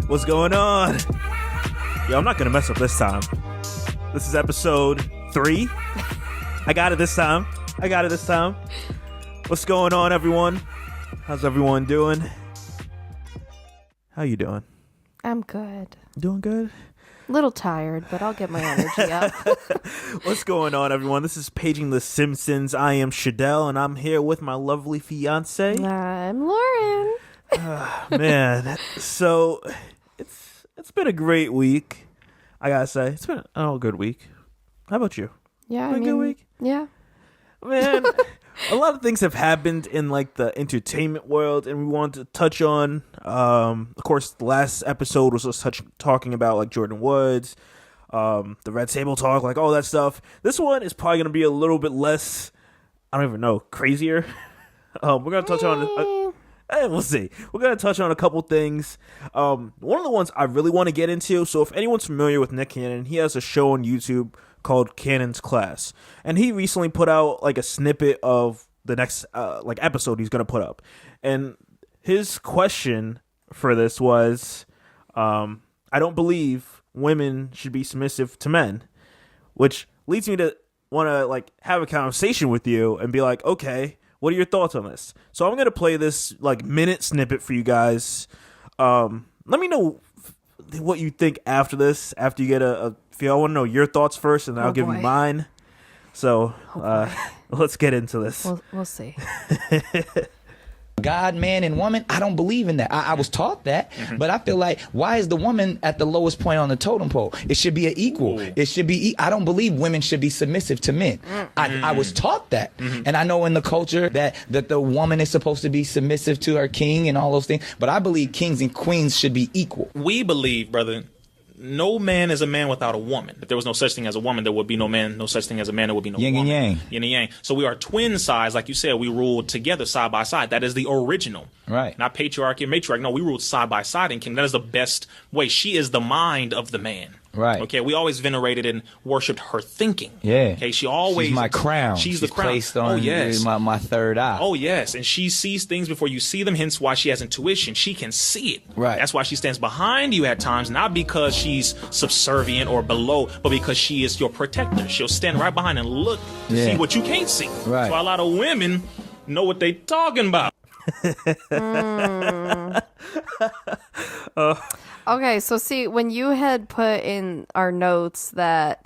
What's going on? Yo, I'm not gonna mess up this time. This is episode 3. I got it this time. What's going on, everyone? How's everyone doing? How you doing? I'm good. Doing good? A little tired, but I'll get my energy up. What's going on, everyone? This is Paging the Simpsons. I am Shadell, and I'm here with my lovely fiance. I'm Lauren. Man, so it's been a great week. I gotta say, it's been a good week. How about you? Yeah, a good week. Yeah, man. A lot of things have happened in like the entertainment world, and we wanted to touch on. Of course, the last episode was us talking about like Jordan Woods, the Red Table Talk, like all that stuff. This one is probably gonna be a little bit less. I don't even know, crazier. We're gonna touch on. We'll see. We're going to touch on a couple things. One of the ones I really want to get into, so if anyone's familiar with Nick Cannon, he has a show on YouTube called Cannon's Class. And he recently put out like a snippet of the next like episode he's going to put up. And his question for this was, I don't believe women should be submissive to men, which leads me to want to like have a conversation with you and be like, okay, what are your thoughts on this? So I'm going to play this like minute snippet for you guys. Let me know what you think after this, after you get a feel. I want to know your thoughts first, and then I'll give you mine. So let's get into this. We'll see. God, man, and woman, I don't believe in that. I was taught that, but I feel like, why is the woman at the lowest point on the totem pole? It should be an equal. It should be. I don't believe women should be submissive to men. I was taught that, and I know in the culture that the woman is supposed to be submissive to her king and all those things. But I believe kings and queens should be equal. We believe, brother, no man is a man without a woman. If there was no such thing as a woman, there would be no man. No such thing as a man, there would be no yin woman. And yang. Yin and yang. So we are twin sides, like you said. We ruled together side by side. That is the original. Right. Not patriarchy and matriarch. No, we ruled side by side in kingdom. That is the best way. She is the mind of the man. Right. Okay. We always venerated and worshipped her thinking. Yeah. Okay. She's my crown. She's the crown. Placed on my third eye. Oh, yes. And she sees things before you see them, hence why she has intuition. She can see it. Right. That's why she stands behind you at times, not because she's subservient or below, but because she is your protector. She'll stand right behind and look to see what you can't see. Right. So a lot of women know what they talking about. Okay, so see, when you had put in our notes that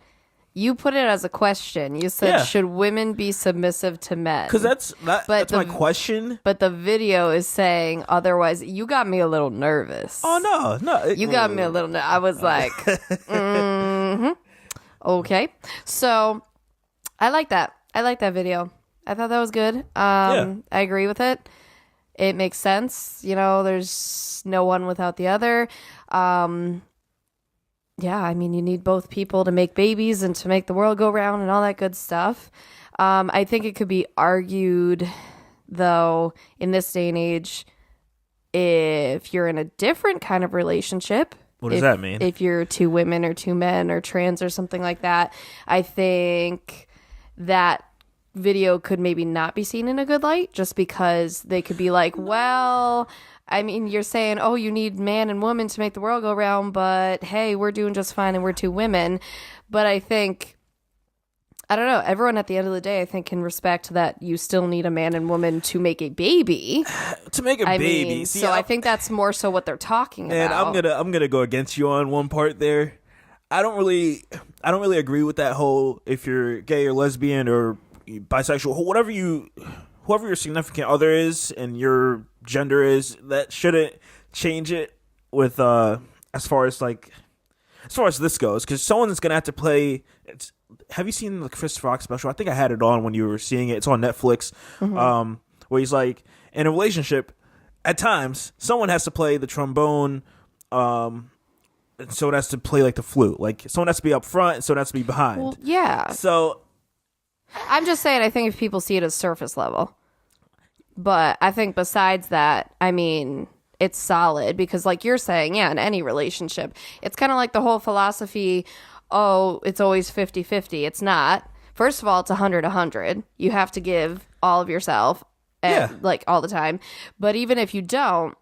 you put it as a question, you said, should women be submissive to men? Because that's my question. But the video is saying otherwise. You got me a little nervous. Oh, no. You got me a little I was like, okay. So I like that. I like that video. I thought that was good. I agree with it. It makes sense. You know, there's no one without the other. Yeah, I mean, you need both people to make babies and to make the world go round and all that good stuff. I think it could be argued, though, in this day and age, if you're in a different kind of relationship. What does that mean? If you're 2 women or 2 men or trans or something like that, I think that video could maybe not be seen in a good light, just because they could be like, well, I mean, you're saying, oh, you need man and woman to make the world go round, but hey, we're doing just fine and we're 2 women. But I think, I don't know, everyone at the end of the day, I think, can respect that you still need a man and woman to make a baby. Baby. See, so I think that's more so what they're talking about. And I'm gonna go against you on one part there. I don't really agree with that whole, if you're gay or lesbian or bisexual, whoever your significant other is and your gender is, that shouldn't change it with as far as this goes, because someone's gonna have to play. Have you seen the Chris Rock special? I think I had it on when you were seeing it. It's on Netflix. Where he's like, in a relationship, at times someone has to play the trombone, and someone has to play like the flute. Like someone has to be up front and someone has to be behind. Well, yeah. So I'm just saying, I think if people see it as surface level. But I think besides that, I mean, it's solid because like you're saying, yeah, in any relationship, it's kind of like the whole philosophy, oh, it's always 50-50. It's not. First of all, it's 100-100. You have to give all of yourself, like all the time. But even if you don't,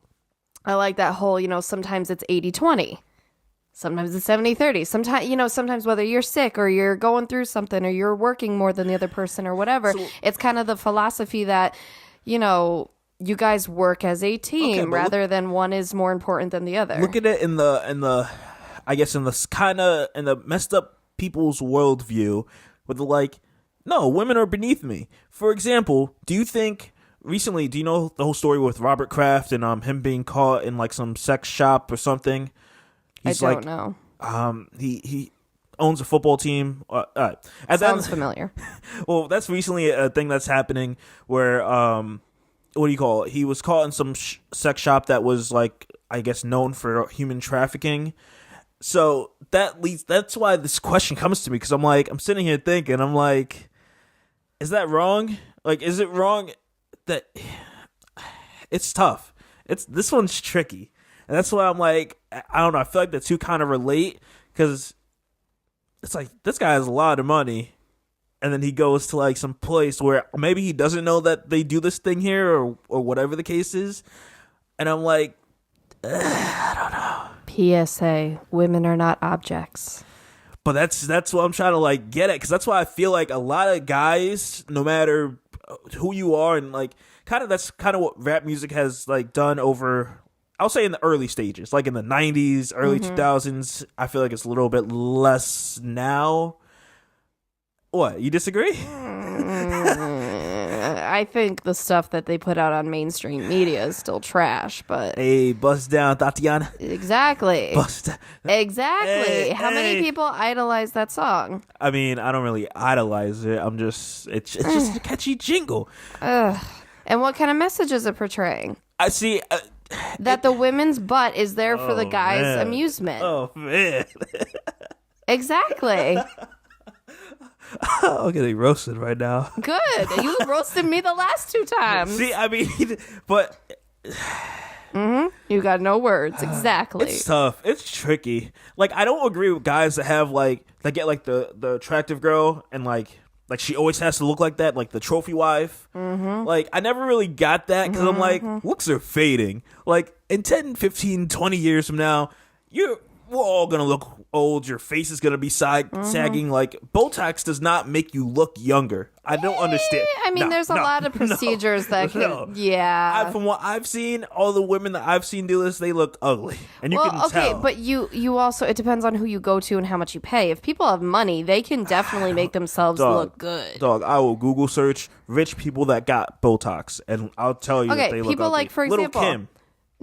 I like that whole, sometimes it's 80-20. Sometimes it's 70-30. Sometimes whether you're sick or you're going through something or you're working more than the other person or whatever, it's kind of the philosophy that, you guys work as a team rather than one is more important than the other. Look at it in the I guess in the messed up people's worldview with no, women are beneath me. For example, do you know the whole story with Robert Kraft and him being caught in some sex shop or something? I don't know. He owns a football team. Sounds familiar. Well, that's recently a thing that's happening where what do you call it? He was caught in some sex shop that was I guess known for human trafficking. So that's why this question comes to me, because I'm sitting here thinking, is that wrong? Is it wrong that it's tough? This one's tricky. And that's why I'm I don't know. I feel like the two kind of relate, because it's this guy has a lot of money, and then he goes to some place where maybe he doesn't know that they do this thing here or whatever the case is. And I'm I don't know. PSA: Women are not objects. But that's what I'm trying to get at, because that's why I feel a lot of guys, no matter who you are, and that's kind of what rap music has done over, I'll say, in the early stages, in the 90s, early 2000s. I feel it's a little bit less now. What, you disagree? I think the stuff that they put out on mainstream media is still trash, but... Hey, bust down, Tatiana. Exactly. Bust down. Exactly. Hey, How many people idolize that song? I mean, I don't really idolize it. It's just a catchy jingle. And what kind of message is it portraying? I see... that the women's butt is there for the guy's amusement. Oh, man. Exactly. I'm getting roasted right now. Good. You roasted me the last 2 times. See, I mean, but... You got no words. Exactly. It's tough. It's tricky. I don't agree with guys that have, that get, the attractive girl and, she always has to look like that, the trophy wife. Mm-hmm. I never really got that, because I'm looks are fading. In 10, 15, 20 years from now, we're all going to look old. Your face is going to be sagging. Botox does not make you look younger. I don't understand. I mean, there's a lot of procedures that can... Yeah. From what I've seen, all the women that I've seen do this, they look ugly. And you can tell. Okay, but you also... It depends on who you go to and how much you pay. If people have money, they can definitely make themselves look good. Dog, I will Google search rich people that got Botox, and I'll tell you that they look ugly. For example... Little Kim.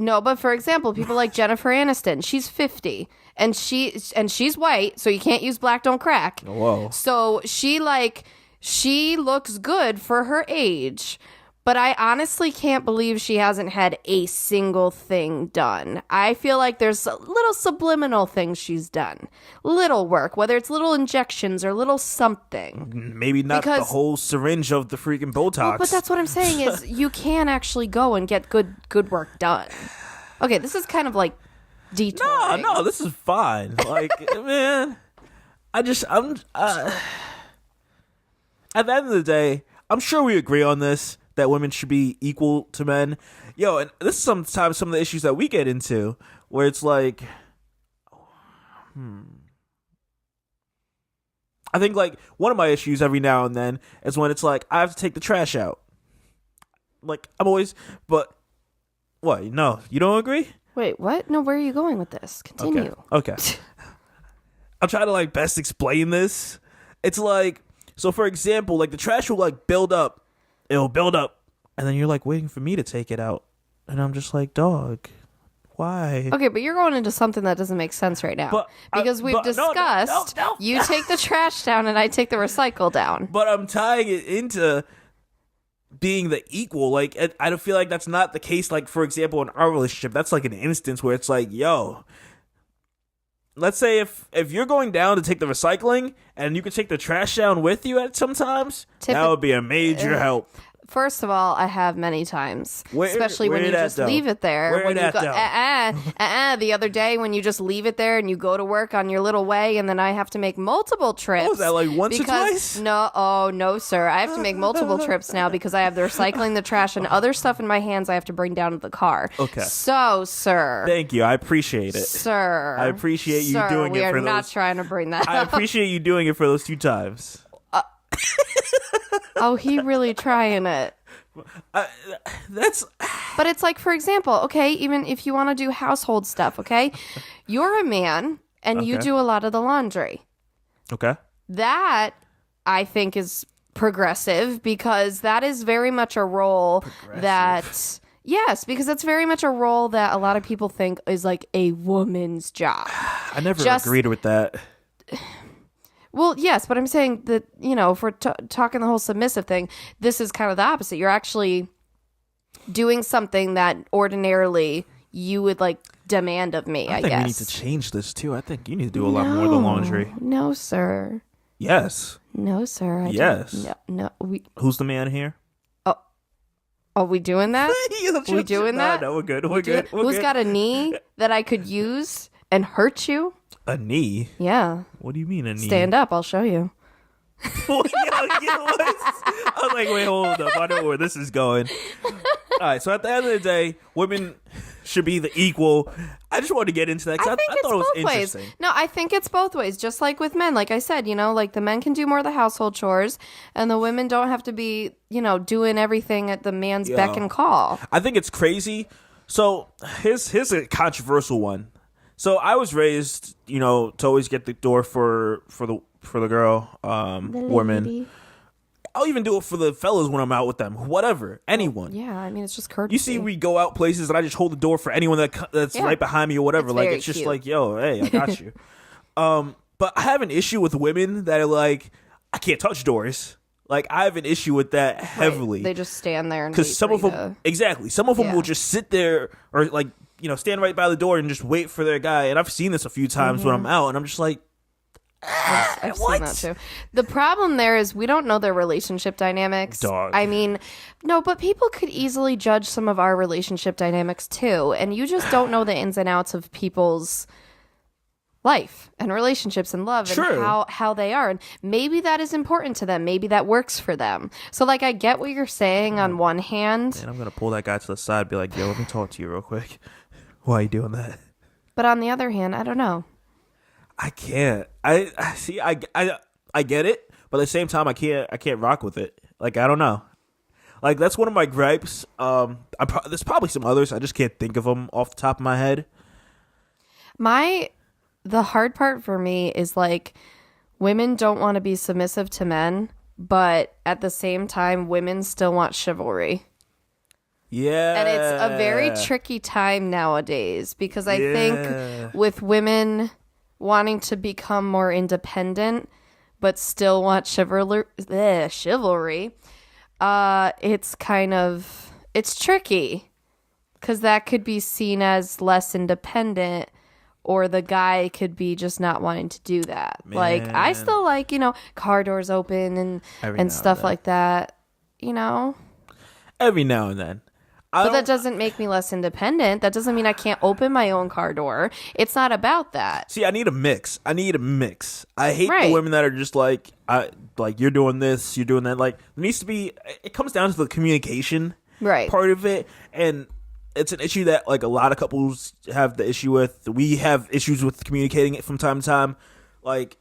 No, but for example, people like Jennifer Aniston, she's 50 and she's white, so you can't use black don't crack. Whoa. So she looks good for her age, but I honestly can't believe she hasn't had a single thing done. I feel like there's little subliminal things she's done. Little work, whether it's little injections or little something. Maybe not the whole syringe of the freaking Botox. Well, but that's what I'm saying is you can actually go and get good work done. Okay, this is kind of detouring. No, this is fine. Man, I'm at the end of the day, I'm sure we agree on this, that women should be equal to men. Yo, and this is sometimes some of the issues that we get into, where it's I think one of my issues every now and then is when it's I have to take the trash out. I'm always, but what? No, you don't agree? Wait, what? No, where are you going with this? Continue. Okay. I'll try to best explain this. It's so for example, the trash will build up. It'll build up, and then you're waiting for me to take it out, and I'm just dog, why? Okay, but you're going into something that doesn't make sense right now, because we've discussed you take the trash down and I take the recycle down. But I'm tying it into being the equal. I don't feel that's not the case. For example, in our relationship, that's an instance where it's yo. Let's say if you're going down to take the recycling and you can take the trash down with you at sometimes, that would be a major help. First of all, I have many times, Where- especially where when you that, just though? leave it there. Where when you that, go, though? the other day when you just leave it there and you go to work on your little way, and then I have to make multiple trips. Oh, is that like once or twice? No, sir. I have to make multiple trips now because I have the recycling, the trash, and other stuff in my hands I have to bring down to the car. Okay. So, sir. Thank you. I appreciate it. Sir. I appreciate you Sir, doing we it are for not those. trying to bring that I up. appreciate you doing it for those 2 times. Oh, he really trying it. That's But it's like, for example, okay, even if you want to do household stuff, okay, you're a man and you Okay. do a lot of the laundry. okay. That, I think, is progressive because that is very much a role that, yes, because that's very much a role that a lot of people think is like a woman's job. I never Just- agreed with that. Well, yes, but I'm saying that, you know, if we're talking the whole submissive thing, this is kind of the opposite. You're actually doing something that ordinarily you would like demand of me, I think guess. we need to change this too. I think you need to do a lot more of the laundry. No, sir. Yes. No, sir. I Yes. don't- No. Who's the man here? Are we doing that? We doing that? No, we're good. We're good. We're Who's good. got a knee that I could use and hurt you? a knee? Yeah. What do you mean a knee? Stand up. I'll show you. What? I was like, wait, hold up. I know where this is going. All right. So at the end of the day, women should be the equal. I just wanted to get into that because I think I it's thought it was both ways. interesting. No, I think it's both ways. Just like with men, like I said, you know, like the men can do more of the household chores, and the women don't have to be, you know, doing everything at the man's beck and call. I think it's crazy. So here's a controversial one. So I was raised, you know, to always get the door for the girl, woman. I'll even do it for the fellas when I'm out with them. Whatever, anyone. Yeah, I mean, it's just courtesy. You see, we go out places and I just hold the door for anyone that's Yeah. right behind me or whatever. It's Like very it's just cute. like, yo, hey, I got you. But I have an issue with women that are like, I can't touch doors. Like I have an issue with that Right. heavily. They just stand there and Because wait some for of you them, to- exactly, some of them Yeah. will just sit there or like, you know, stand right by the door and just wait for their guy. And I've seen this a few times when I'm out, and I'm just like, I've seen what? that too. The problem there is we don't know their relationship dynamics. Dog. I mean, no, but people could easily judge some of our relationship dynamics too, and you just don't know the ins and outs of people's life and relationships and love True. and how they are, and maybe that is important to them, maybe that works for them. So like I get what you're saying on one hand, and I'm gonna pull that guy to the side, and be like, yo, let me talk to you real quick. Why are you doing that? but on the other hand, I don't know. I can't. I see. I get it, but at the same time, I can't rock with it. Like I don't know. Like that's one of my gripes. There's probably some others. I just can't think of them off the top of my head. The hard part for me is like women don't want to be submissive to men, but at the same time, women still want chivalry. Yeah, And it's a very tricky time nowadays because I Yeah. think with women wanting to become more independent but still want chivalry, it's tricky because that could be seen as less independent, or the guy could be just not wanting to do that. Like I Man. still like, you know, car doors open Every now and and stuff then. like that, you know. every now and then. But that doesn't make me less independent. That doesn't mean I can't open my own car door. It's not about that. See, I need a mix. I hate Right. the women that are just like, you're doing this, you're doing that. Like, there needs to be. It comes down to the communication Right. part of it, and it's an issue that like a lot of couples have the issue with. We have issues with communicating it from time to time. Like,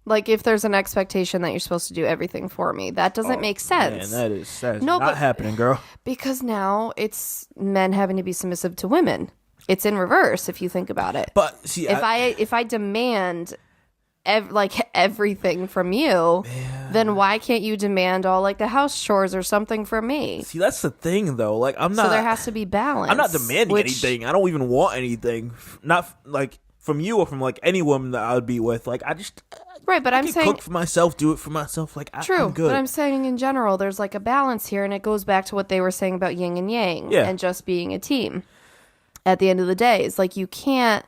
Like if there's an expectation that you're supposed to do everything for me, that doesn't make sense. man, that is No, not but- happening, girl. Because now it's men having to be submissive to women. It's in reverse if you think about it. But see, If I demand everything from you, then why can't you demand all like the house chores or something from me? see, that's the thing though. Like, I'm not. So there has to be balance. I'm not demanding which- anything. I don't even want anything. Not like from you or from like any woman that I would be with. Like, I just. Right, but I I'm can saying cook for myself, do it for myself. Like, true, I'm good. but I'm saying in general, there's like a balance here, and it goes back to what they were saying about yin and yang Yeah. and just being a team. At the end of the day, it's like you can't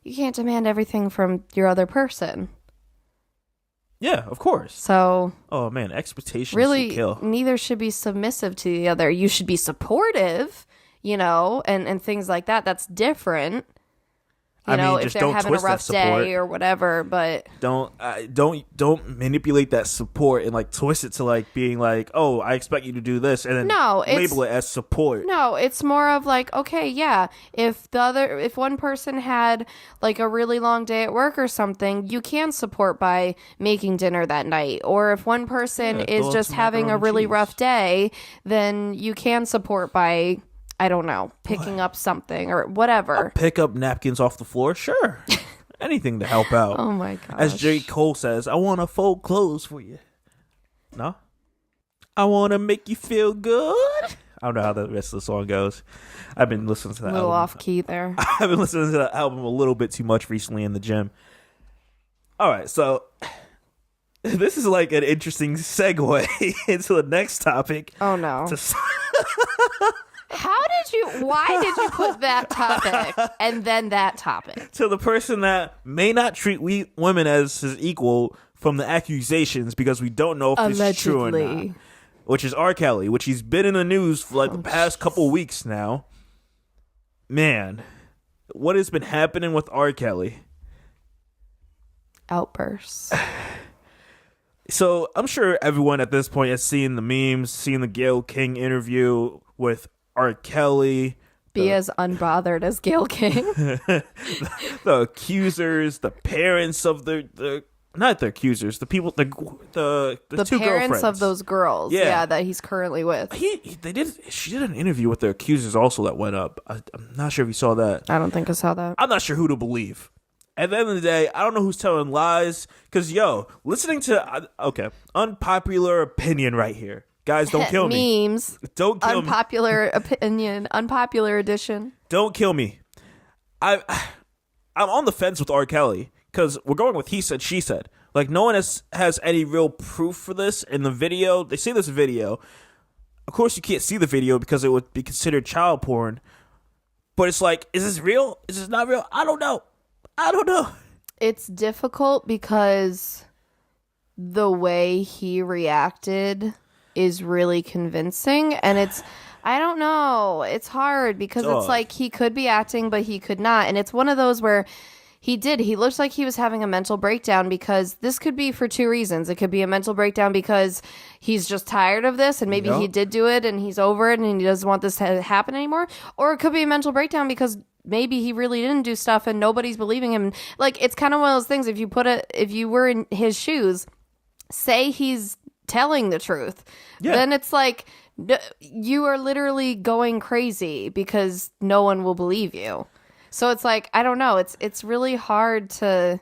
demand everything from your other person. Yeah, of course. So, oh man, expectations really, should kill. neither should be submissive to the other. You should be supportive, and things like that. That's different. If just they're don't having a twist that rough support. day or whatever, but Don't manipulate that support and like twist it to like being like, oh, I expect you to do this, and then label it as support. No, it's more of like, okay, yeah, if one person had like a really long day at work or something, you can support by making dinner that night. Or if one person is just having a really rough day, then you can support by, I don't know, picking up something or whatever. I'll pick up napkins off the floor, sure. Anything to help out. Oh my gosh. As J. Cole says, I want to fold clothes for you. No? I want to make you feel good. I don't know how the rest of the song goes. I've been listening to that a little album. off key there. I've been listening to that album a little bit too much recently in the gym. All right, so this is like an interesting segue into the next topic. Oh no. Why did you put that topic and then that topic? To the person that may not treat women as his equal from the accusations because we don't know if it's true or not. Which is R. Kelly, which he's been in the news for like the past couple weeks now. Man, what has been happening with R. Kelly? Outbursts. So I'm sure everyone at this point has seen the memes, seen the Gayle King interview with R. Kelly. Be as unbothered as Gayle King. The accusers, the parents of the not the accusers, the people, the two parents girlfriends of those girls. Yeah, that he's currently with. She did an interview with the accusers also that went up. I'm not sure if you saw that. I don't think I saw that. I'm not sure who to believe. At the end of the day, I don't know who's telling lies. Because, listening to, unpopular opinion right here. Guys, don't kill me. Memes. Don't kill me. Unpopular opinion. Unpopular edition. Don't kill me. I'm on the fence with R. Kelly. Because we're going with he said, she said. Like, no one has any real proof for this. In the video, they see this video. Of course, you can't see the video because it would be considered child porn. But it's like, is this real? Is this not real? I don't know. It's difficult because the way he reacted is really convincing. And I don't know. It's hard because it's like he could be acting, but he could not. And it's one of those where he looks like he was having a mental breakdown because this could be for two reasons. It could be a mental breakdown because he's just tired of this and maybe he did do it and he's over it and he doesn't want this to happen anymore. Or it could be a mental breakdown because maybe he really didn't do stuff and nobody's believing him. Like, it's kind of one of those things. If you were in his shoes, say he's telling the truth, then it's like you are literally going crazy because no one will believe you. So it's like, I don't know. It's really hard to,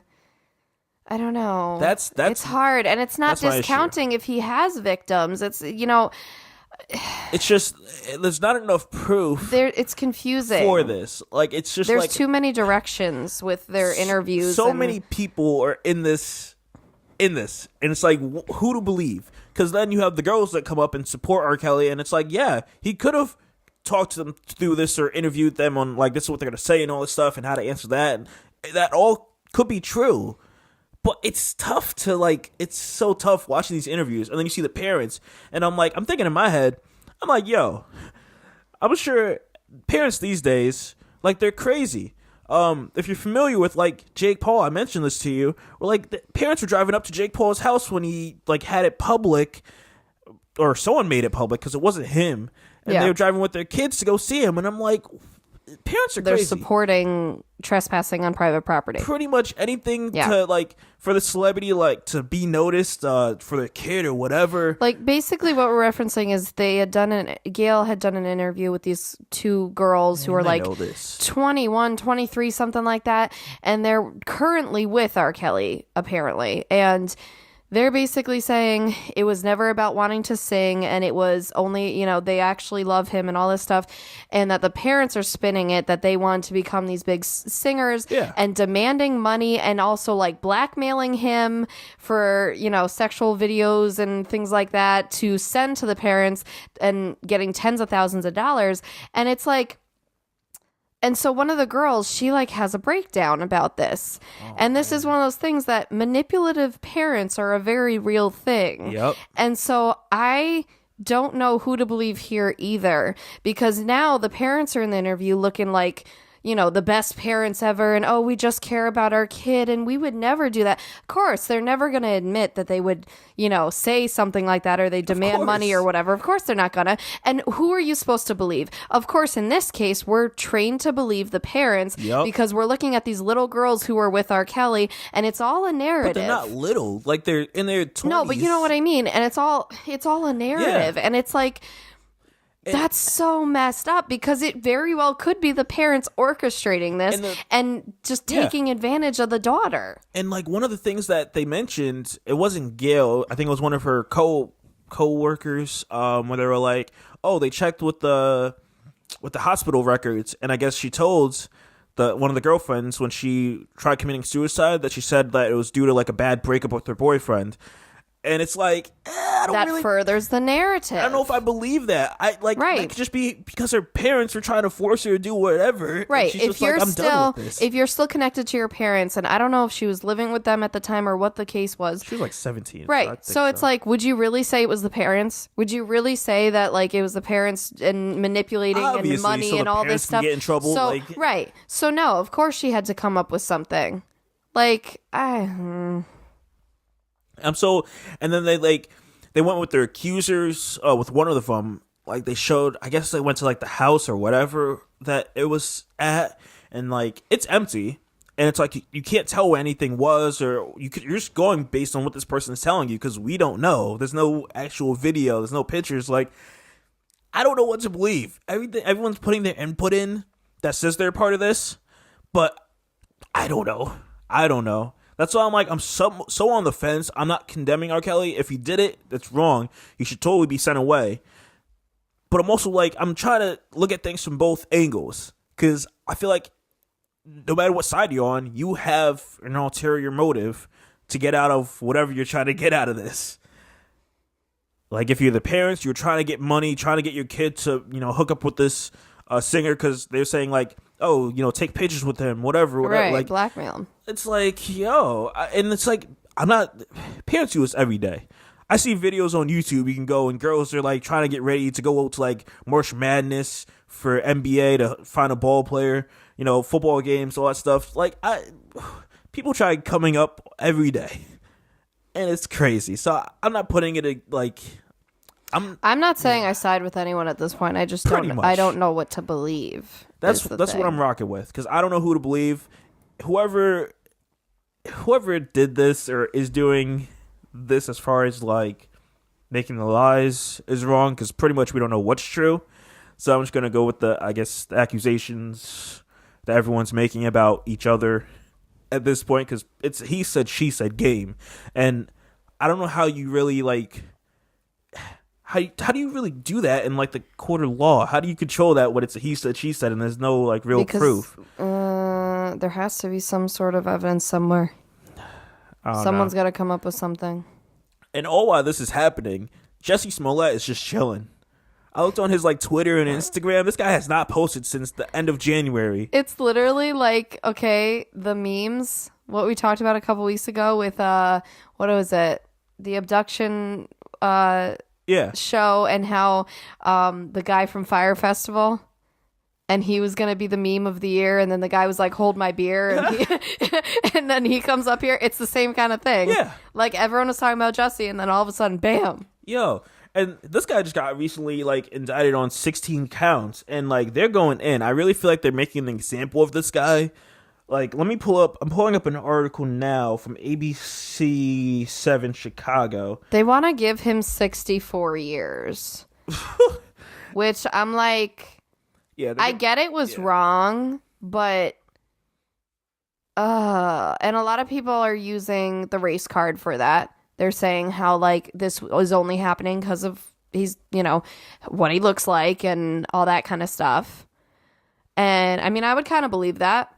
I don't know. It's hard. And it's not discounting if he has victims. It's, it's just, there's not enough proof. It's confusing. For this. Like, it's just there's too many directions with their interviews. So many people are in this. And it's like, who to believe? Because then you have the girls that come up and support R. Kelly. And it's like, yeah, he could have talked to them through this or interviewed them on like this is what they're gonna say and all this stuff and how to answer that, and that all could be true, but it's tough to it's so tough watching these interviews and then you see the parents and I'm thinking in my head, I'm like, I'm sure parents these days, like, they're crazy. If you're familiar with Jake Paul, I mentioned this to you, where the parents were driving up to Jake Paul's house when he had it public, or someone made it public because it wasn't him. And they were driving with their kids to go see him. And I'm like, parents are crazy. They're supporting trespassing on private property. Pretty much anything to, for the celebrity, to be noticed, for their kid or whatever. Basically what we're referencing is Gayle had done an interview with these two girls who are 21, 23, something like that. And they're currently with R. Kelly, apparently. And they're basically saying it was never about wanting to sing and it was only, they actually love him and all this stuff, and that the parents are spinning it that they want to become these big singers and demanding money and also blackmailing him for, sexual videos and things like that to send to the parents and getting tens of thousands of dollars. And it's like, And so one of the girls, she like has a breakdown about this. And this is one of those things that manipulative parents are a very real thing. Yep. And so I don't know who to believe here either, because now the parents are in the interview looking like, you know, the best parents ever, and we just care about our kid, and we would never do that. Of course, they're never going to admit that they would, you know, say something like that, or they demand money or whatever. Of course, they're not gonna. And who are you supposed to believe? Of course, in this case, we're trained to believe the parents because we're looking at these little girls who are with R. Kelly, and it's all a narrative. But they're not little, like they're in their 20s. No, but you know what I mean. And it's all a narrative, and it's like. That's so messed up, because it very well could be the parents orchestrating this and just taking advantage of the daughter. And like one of the things that they mentioned, it wasn't Gail. I think it was one of her co-workers, where they were like, "Oh, they checked with the hospital records," and I guess she told one of the girlfriends when she tried committing suicide that she said that it was due to like a bad breakup with her boyfriend. And it's like, I don't that really, furthers the narrative. I don't know if I believe that. It could just be because her parents were trying to force her to do whatever. Right. If you're if you're still connected to your parents, and I don't know if she was living with them at the time or what the case was. She was like 17. Right. So it's like, would you really say it was the parents? Would you really say that like it was the parents and manipulating and money so and all this stuff? Get in trouble. So right. So no, of course she had to come up with something. Like and then they went with their accusers with one of them. Like they showed, I guess they went to like the house or whatever that it was at, and like it's empty, and it's like you can't tell where anything was, or you're just going based on what this person is telling you, because we don't know. There's no actual video. There's no pictures. Like I don't know what to believe. Everyone's putting their input in that says they're part of this, but I don't know. That's why I'm like, I'm so on the fence. I'm not condemning R. Kelly. If he did it, that's wrong. He should totally be sent away. But I'm also like, I'm trying to look at things from both angles, because I feel like no matter what side you're on, you have an ulterior motive to get out of whatever you're trying to get out of this. Like if you're the parents, you're trying to get money, trying to get your kid to, you know, hook up with this singer because they're saying like, oh, you know, take pictures with him, whatever. Right, like blackmail him. It's like, and it's like, parents do this every day. I see videos on YouTube, you can go and girls are like trying to get ready to go to like March Madness for NBA to find a ball player, you know, football games, all that stuff. Like people try coming up every day, and it's crazy. So I'm not putting it like, I'm not saying I side with anyone at this point. I just I don't know what to believe. That's what I'm rocking with, because I don't know who to believe. Whoever did this or is doing this as far as like making the lies is wrong, because pretty much we don't know what's true. So I'm just gonna go with the accusations that everyone's making about each other at this point, because it's he said she said game, and I don't know how you really like. How do you really do that in like the court of law? How do you control that when it's a he said she said and there's no like real proof? There has to be some sort of evidence somewhere. Someone's got to come up with something. And all while this is happening, Jussie Smollett is just chilling. I looked on his like Twitter and Instagram. This guy has not posted since the end of January. It's literally like, okay, the memes, what we talked about a couple weeks ago with what was it? The abduction show, and how the guy from Fire Festival, and he was gonna be the meme of the year, and then the guy was like, hold my beer, and, and then he comes up here. It's the same kind of thing. Yeah, like everyone was talking about Jussie, and then all of a sudden, bam. And this guy just got recently like indicted on 16 counts, and like they're going in. I really feel like they're making an example of this guy. Like, I'm pulling up an article now from ABC 7 Chicago. They want to give him 64 years. Which I'm like, I get it was wrong, but and a lot of people are using the race card for that. They're saying how like this was only happening because of he's, you know, what he looks like and all that kind of stuff. And I mean, I would kind of believe that.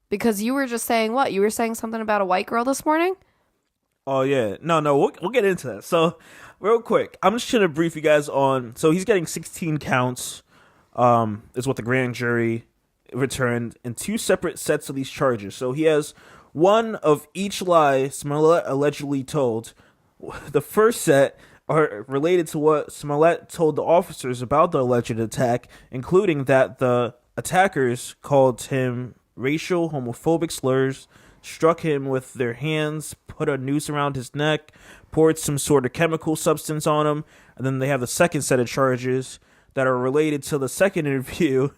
Because you were just saying what? You were saying something about a white girl this morning? Oh, yeah. No, we'll get into that. So, real quick, I'm just trying to brief you guys on... So, he's getting 16 counts, is what the grand jury returned in 2 separate sets of these charges. So he has one of each lie Smollett allegedly told. The first set are related to what Smollett told the officers about the alleged attack, including that the attackers called him racial, homophobic slurs, struck him with their hands, put a noose around his neck, poured some sort of chemical substance on him. And then they have the second set of charges that are related to the second interview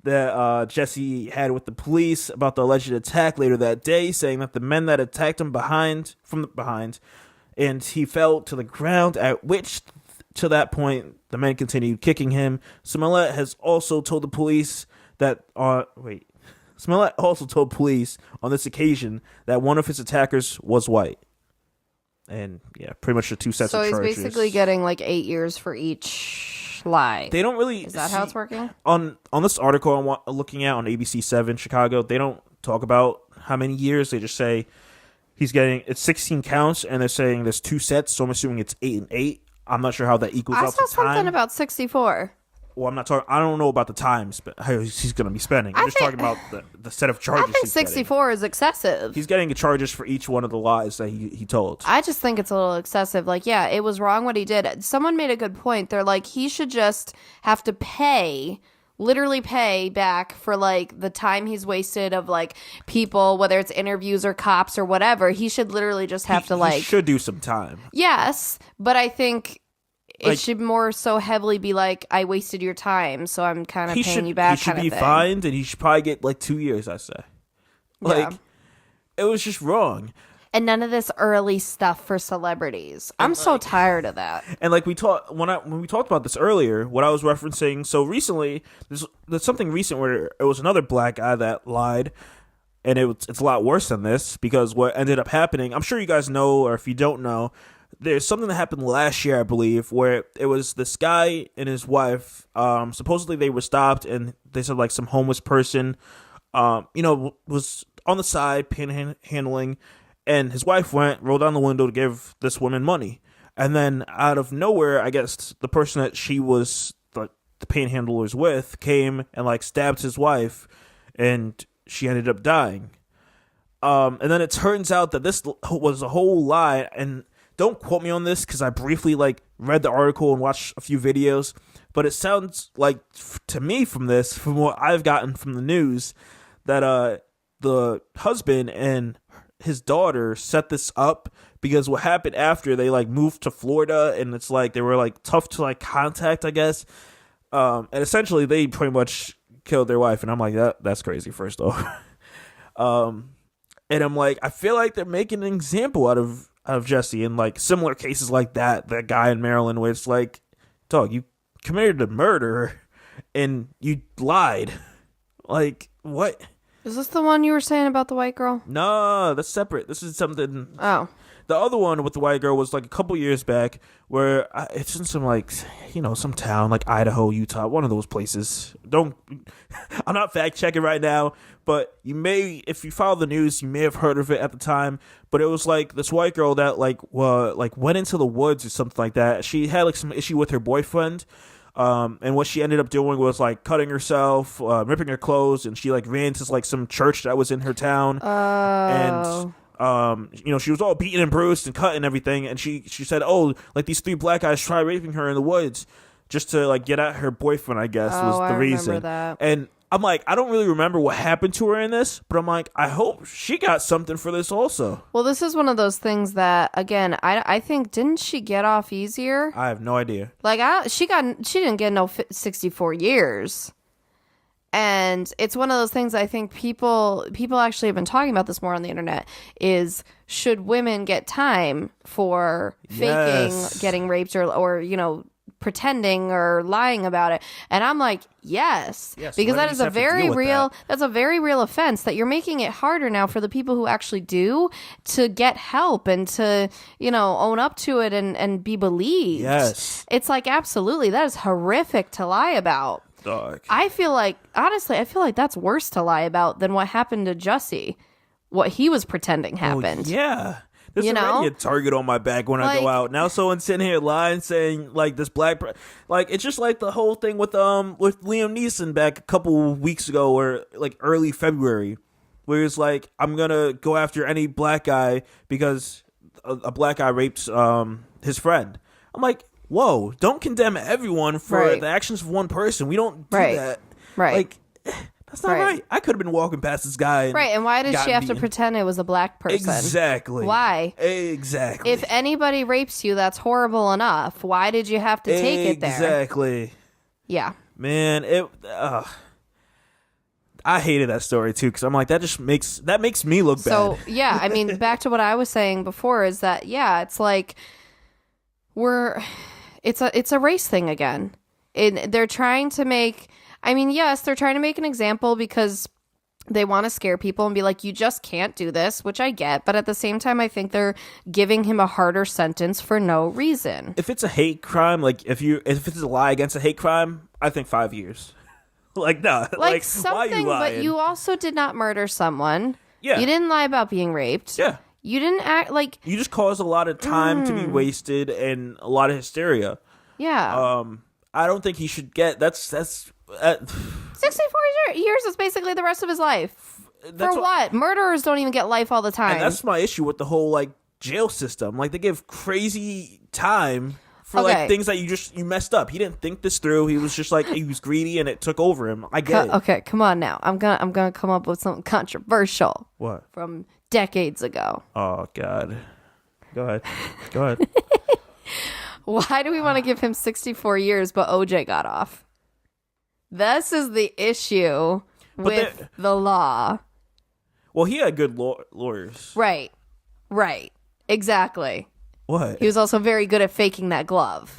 that Jussie had with the police about the alleged attack later that day, saying that the men that attacked him from behind, and he fell to the ground, at which, to that point, the men continued kicking him. Smollett has also told the police that, Smollett also told police on this occasion that one of his attackers was white. And, yeah, pretty much the 2 sets of charges. So he's basically getting, 8 years for each lie. They don't really... Is that how it's working? On this article I'm looking at on ABC 7 Chicago, they don't talk about how many years. They just say it's 16 counts, and they're saying there's 2 sets, so I'm assuming it's 8 and 8. I'm not sure how that equals out to time. I saw something about 64. Well, I don't know about the times, but how he's going to be spending. I'm just talking about the set of charges. I think 64 is excessive. He's getting charges for each one of the lies that he told. I just think it's a little excessive. It was wrong what he did. Someone made a good point. They're like, he should just have to literally pay back for the time he's wasted of people, whether it's interviews or cops or whatever. He should literally just have he should do some time. Yes, but I think it should more so heavily be I wasted your time, so I'm kind of paying you back. He should be fined, and he should probably get 2 years, I say. It was just wrong. And none of this early stuff for celebrities. I'm so tired of that. And when we talked about this earlier, what I was referencing, so recently, there's something recent where it was another black guy that lied, and it's a lot worse than this, because what ended up happening, I'm sure you guys know, or if you don't know, there's something that happened last year, I believe, where it was this guy and his wife. Supposedly they were stopped, and they said some homeless person, was on the side panhandling, and his wife rolled down the window to give this woman money, and then out of nowhere, I guess the person that she was the panhandlers with came and stabbed his wife, and she ended up dying. And then it turns out that this was a whole lie, and don't quote me on this because I briefly read the article and watched a few videos, but it sounds to me from what I've gotten from the news, that the husband and his daughter set this up because what happened after they moved to Florida, and it's they were tough to contact, I guess, and essentially they pretty much killed their wife, and I'm that's crazy, first off. And I'm I feel they're making an example out of Jussie in similar cases like that guy in Maryland where it's dog, you committed a murder and you lied. What? Is this the one you were saying about the white girl? No, that's separate. This is something. Oh. The other one with the white girl was a couple years back where it's in some some town Idaho, Utah, one of those places. I'm not fact checking right now, but you may, if you follow the news, you may have heard of it at the time. But it was this white girl that went into the woods or something like that. She had some issue with her boyfriend. And what she ended up doing was cutting herself, ripping her clothes, and she ran to some church that was in her town. And she was all beaten and bruised and cut and everything, and she said, these 3 black guys tried raping her in the woods just to get at her boyfriend, I guess, was the reason. Remember that. And I'm I don't really remember what happened to her in this, but I'm I hope she got something for this also. Well, this is one of those things that, again, I think, didn't she get off easier? I have no idea. She didn't get no 64 years. And it's one of those things I think people actually have been talking about this more on the internet, is should women get time for faking getting raped or pretending or lying about it? And I'm yes, because that is a very real, that's a very real offense that you're making it harder now for the people who actually do to get help and to, own up to it and be believed. Yes. It's absolutely, that is horrific to lie about. Dog. I feel honestly, that's worse to lie about than what happened to Jussie. What he was pretending happened. Yeah. There's you know? already a target on my back when I go out. Now someone's sitting here lying, saying like this like it's just like the whole thing with Liam Neeson back a couple weeks ago, or like early February, where it's like, I'm gonna go after any black guy because a black guy raped his friend. I'm like, whoa! Don't condemn everyone for the actions of one person. We don't do that. Right. Like, that's not right. I could have been walking past this guy. And why did she have to pretend it was a black person? Exactly. Why? Exactly. If anybody rapes you, that's horrible enough. Why did you have to take it there? Exactly. Yeah. Man, I hated that story too, because I'm like, that makes me look bad. So yeah, I mean, back to what I was saying before is that it's like it's a race thing again. They're trying to make. I mean, yes, they're trying to make an example because they want to scare people and be like, you just can't do this, which I get. But at the same time, I think they're giving him a harder sentence for no reason. If it's a hate crime, like if it's a lie against a hate crime, I think 5 years. Like, no. Like something, why are you lying? but you also did not murder someone. Yeah. You didn't lie about being raped. Yeah. You didn't act like... You just caused a lot of time to be wasted and a lot of hysteria. Yeah. I don't think he should get... That's 64 years is basically the rest of his life. For what? Murderers don't even get life all the time. And that's my issue with the whole like jail system. Like, they give crazy time for like things that you messed up. He didn't think this through. He was just like, he was greedy and it took over him. I get it. Okay, come on now. I'm gonna come up with something controversial. What? From decades ago. Oh God. Go ahead. Why do we want to give him 64 years but OJ got off? This is the issue with the law. Well, he had good lawyers. Right. Exactly. What? He was also very good at faking that glove.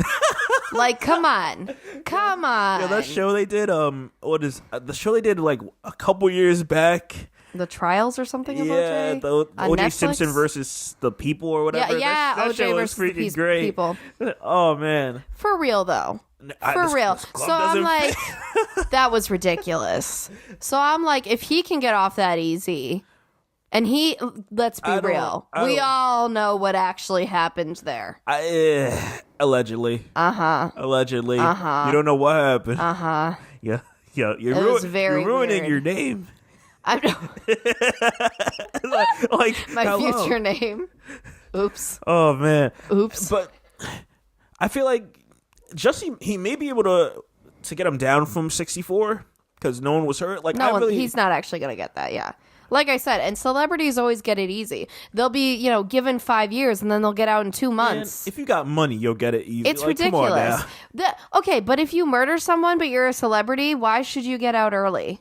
Like, come on. Yeah, that show they did, the show they did like a couple years back. The Trials or something of OJ? OJ? The OJ Simpson versus the People or whatever. Yeah, that OJ show was versus freaking great. People. Oh, man. For real, though. For real. So I'm like, that was ridiculous. So I'm like, if he can get off that easy, and let's be real, we all know what actually happened there. Allegedly. Allegedly. You don't know what happened. Yeah. You're ruining your name. I know. like my future name. Oops. Oh, man. Oops. But I feel like Jussie, he may be able to get him down from 64 because no one was hurt. Like, he's not actually going to get that. Yeah. Like I said, and celebrities always get it easy. They'll be, given 5 years and then they'll get out in 2 months. Man, if you got money, you'll get it easy. It's ridiculous. Okay, but if you murder someone but you're a celebrity, why should you get out early?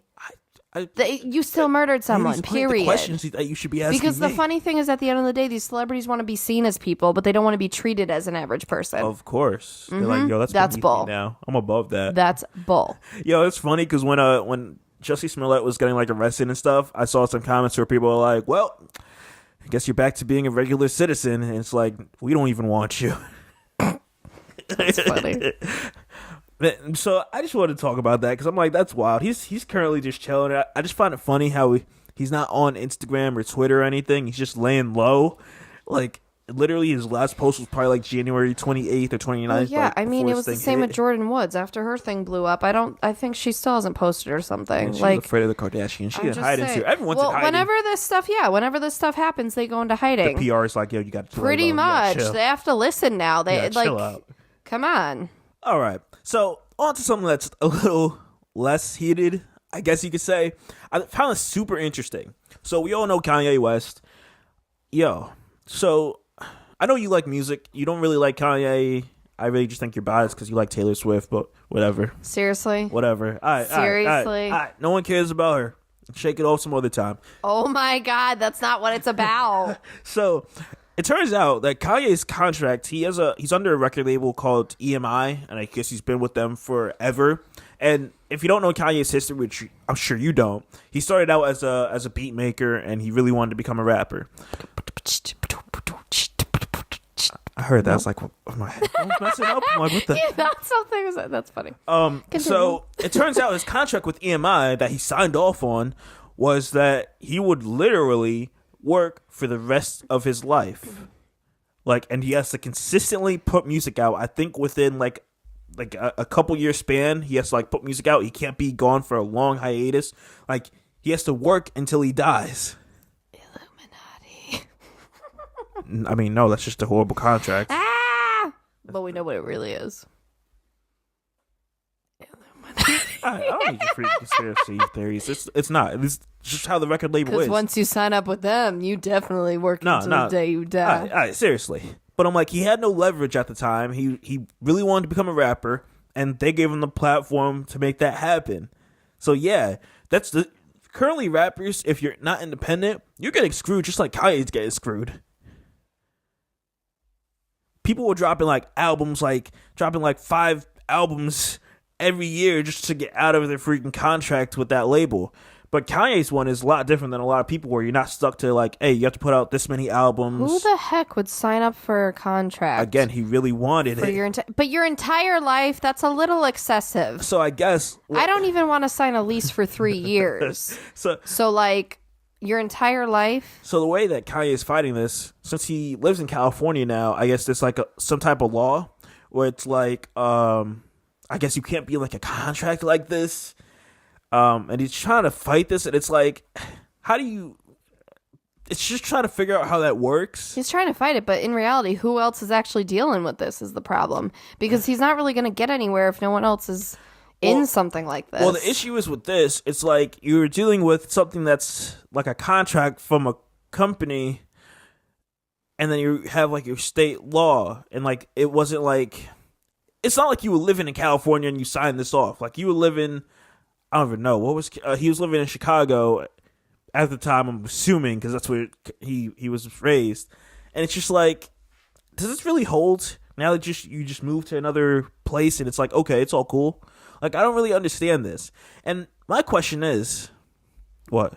You still murdered someone, period. The questions that you should be asking because the funny thing is, at the end of the day, these celebrities want to be seen as people, but they don't want to be treated as an average person. Of course. They're like, yo, that's bull. Now I'm above that. That's bull. Yo, it's funny because when Jussie Smollett was getting like arrested and stuff, I saw some comments where people were like, well, I guess you're back to being a regular citizen. And it's like, we don't even want you. That's funny. So I just wanted to talk about that because I'm like, that's wild. He's currently just chilling. I just find it funny how he's not on Instagram or Twitter or anything. He's just laying low. Like, literally his last post was probably like January 28th or 29th. Well, yeah, like, I mean, it was the same with Jordan Woods. After her thing blew up, I think she still hasn't posted or something. She was afraid of the Kardashians. She didn't hide into. Everyone's in hiding. Whenever this stuff happens, they go into hiding. The PR is like, yo, you got to pretty much. They have to listen now. They like, chill out. Come on. All right. So on to something that's a little less heated, I guess you could say. I found this super interesting. So we all know Kanye West. Yo, so I know you like music. You don't really like Kanye. I really just think you're biased because you like Taylor Swift, but whatever. Seriously? Whatever. Seriously? All right. No one cares about her. Shake it off some other time. Oh my God, that's not what it's about. So it turns out that Kanye's contract, he's under a record label called EMI, and I guess he's been with them forever. And if you don't know Kanye's history, which I'm sure you don't, he started out as a beat maker, and he really wanted to become a rapper. I heard that. I was like, my headphones messing up? I'm like, what the? Yeah, that's funny. So it turns out his contract with EMI that he signed off on was that he would literally work for the rest of his life. Like, and he has to consistently put music out. I think within like a couple year span, he has to like put music out. He can't be gone for a long hiatus. Like, he has to work until he dies. Illuminati. I mean, no, that's just a horrible contract. But we know what it really is. I don't need your conspiracy theories. It's not. It's just how the record label is. Because once you sign up with them, you definitely work until the day you die. All right, seriously. But I'm like, he had no leverage at the time. He really wanted to become a rapper, and they gave him the platform to make that happen. So yeah, that's the currently rappers. If you're not independent, you're getting screwed, just like Kanye's getting screwed. People were dropping like 5 albums every year just to get out of their freaking contract with that label. But Kanye's one is a lot different than a lot of people where you're not stuck to like, hey, you have to put out this many albums. Who the heck would sign up for a contract? Again, he really wanted it. But your entire life, that's a little excessive. So I guess... I don't even want to sign a lease for 3 years. So like, your entire life? So the way that Kanye is fighting this, since he lives in California now, I guess there's like some type of law where it's like... I guess you can't be like a contract like this. And he's trying to fight this, and it's like, how do you... It's just trying to figure out how that works. He's trying to fight it, but in reality, who else is actually dealing with this is the problem. Because he's not really going to get anywhere if no one else is in something like this. Well, the issue is with this, it's like you're dealing with something that's like a contract from a company, and then you have like your state law, and like it wasn't like... It's not like you were living in California and you signed this off. Like, you were living, I don't even know, what was, he was living in Chicago at the time, I'm assuming, because that's where he was raised. And it's just like, does this really hold? Now that you just move to another place and it's like, okay, it's all cool. Like, I don't really understand this. And my question is, what?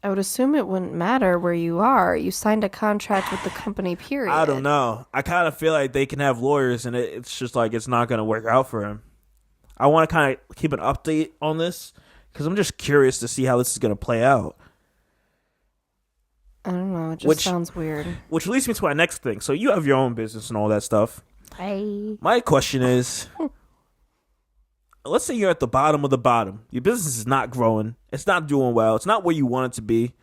I would assume it wouldn't matter where you are. You signed a contract with the company, period. I don't know. I kind of feel like they can have lawyers, and it's just like it's not going to work out for him. I want to kind of keep an update on this because I'm just curious to see how this is going to play out. I don't know. It just sounds weird. Which leads me to my next thing. So you have your own business and all that stuff. Hey. My question is... Let's say you're at the bottom of the bottom. Your business is not growing. It's not doing well. It's not where you want it to be.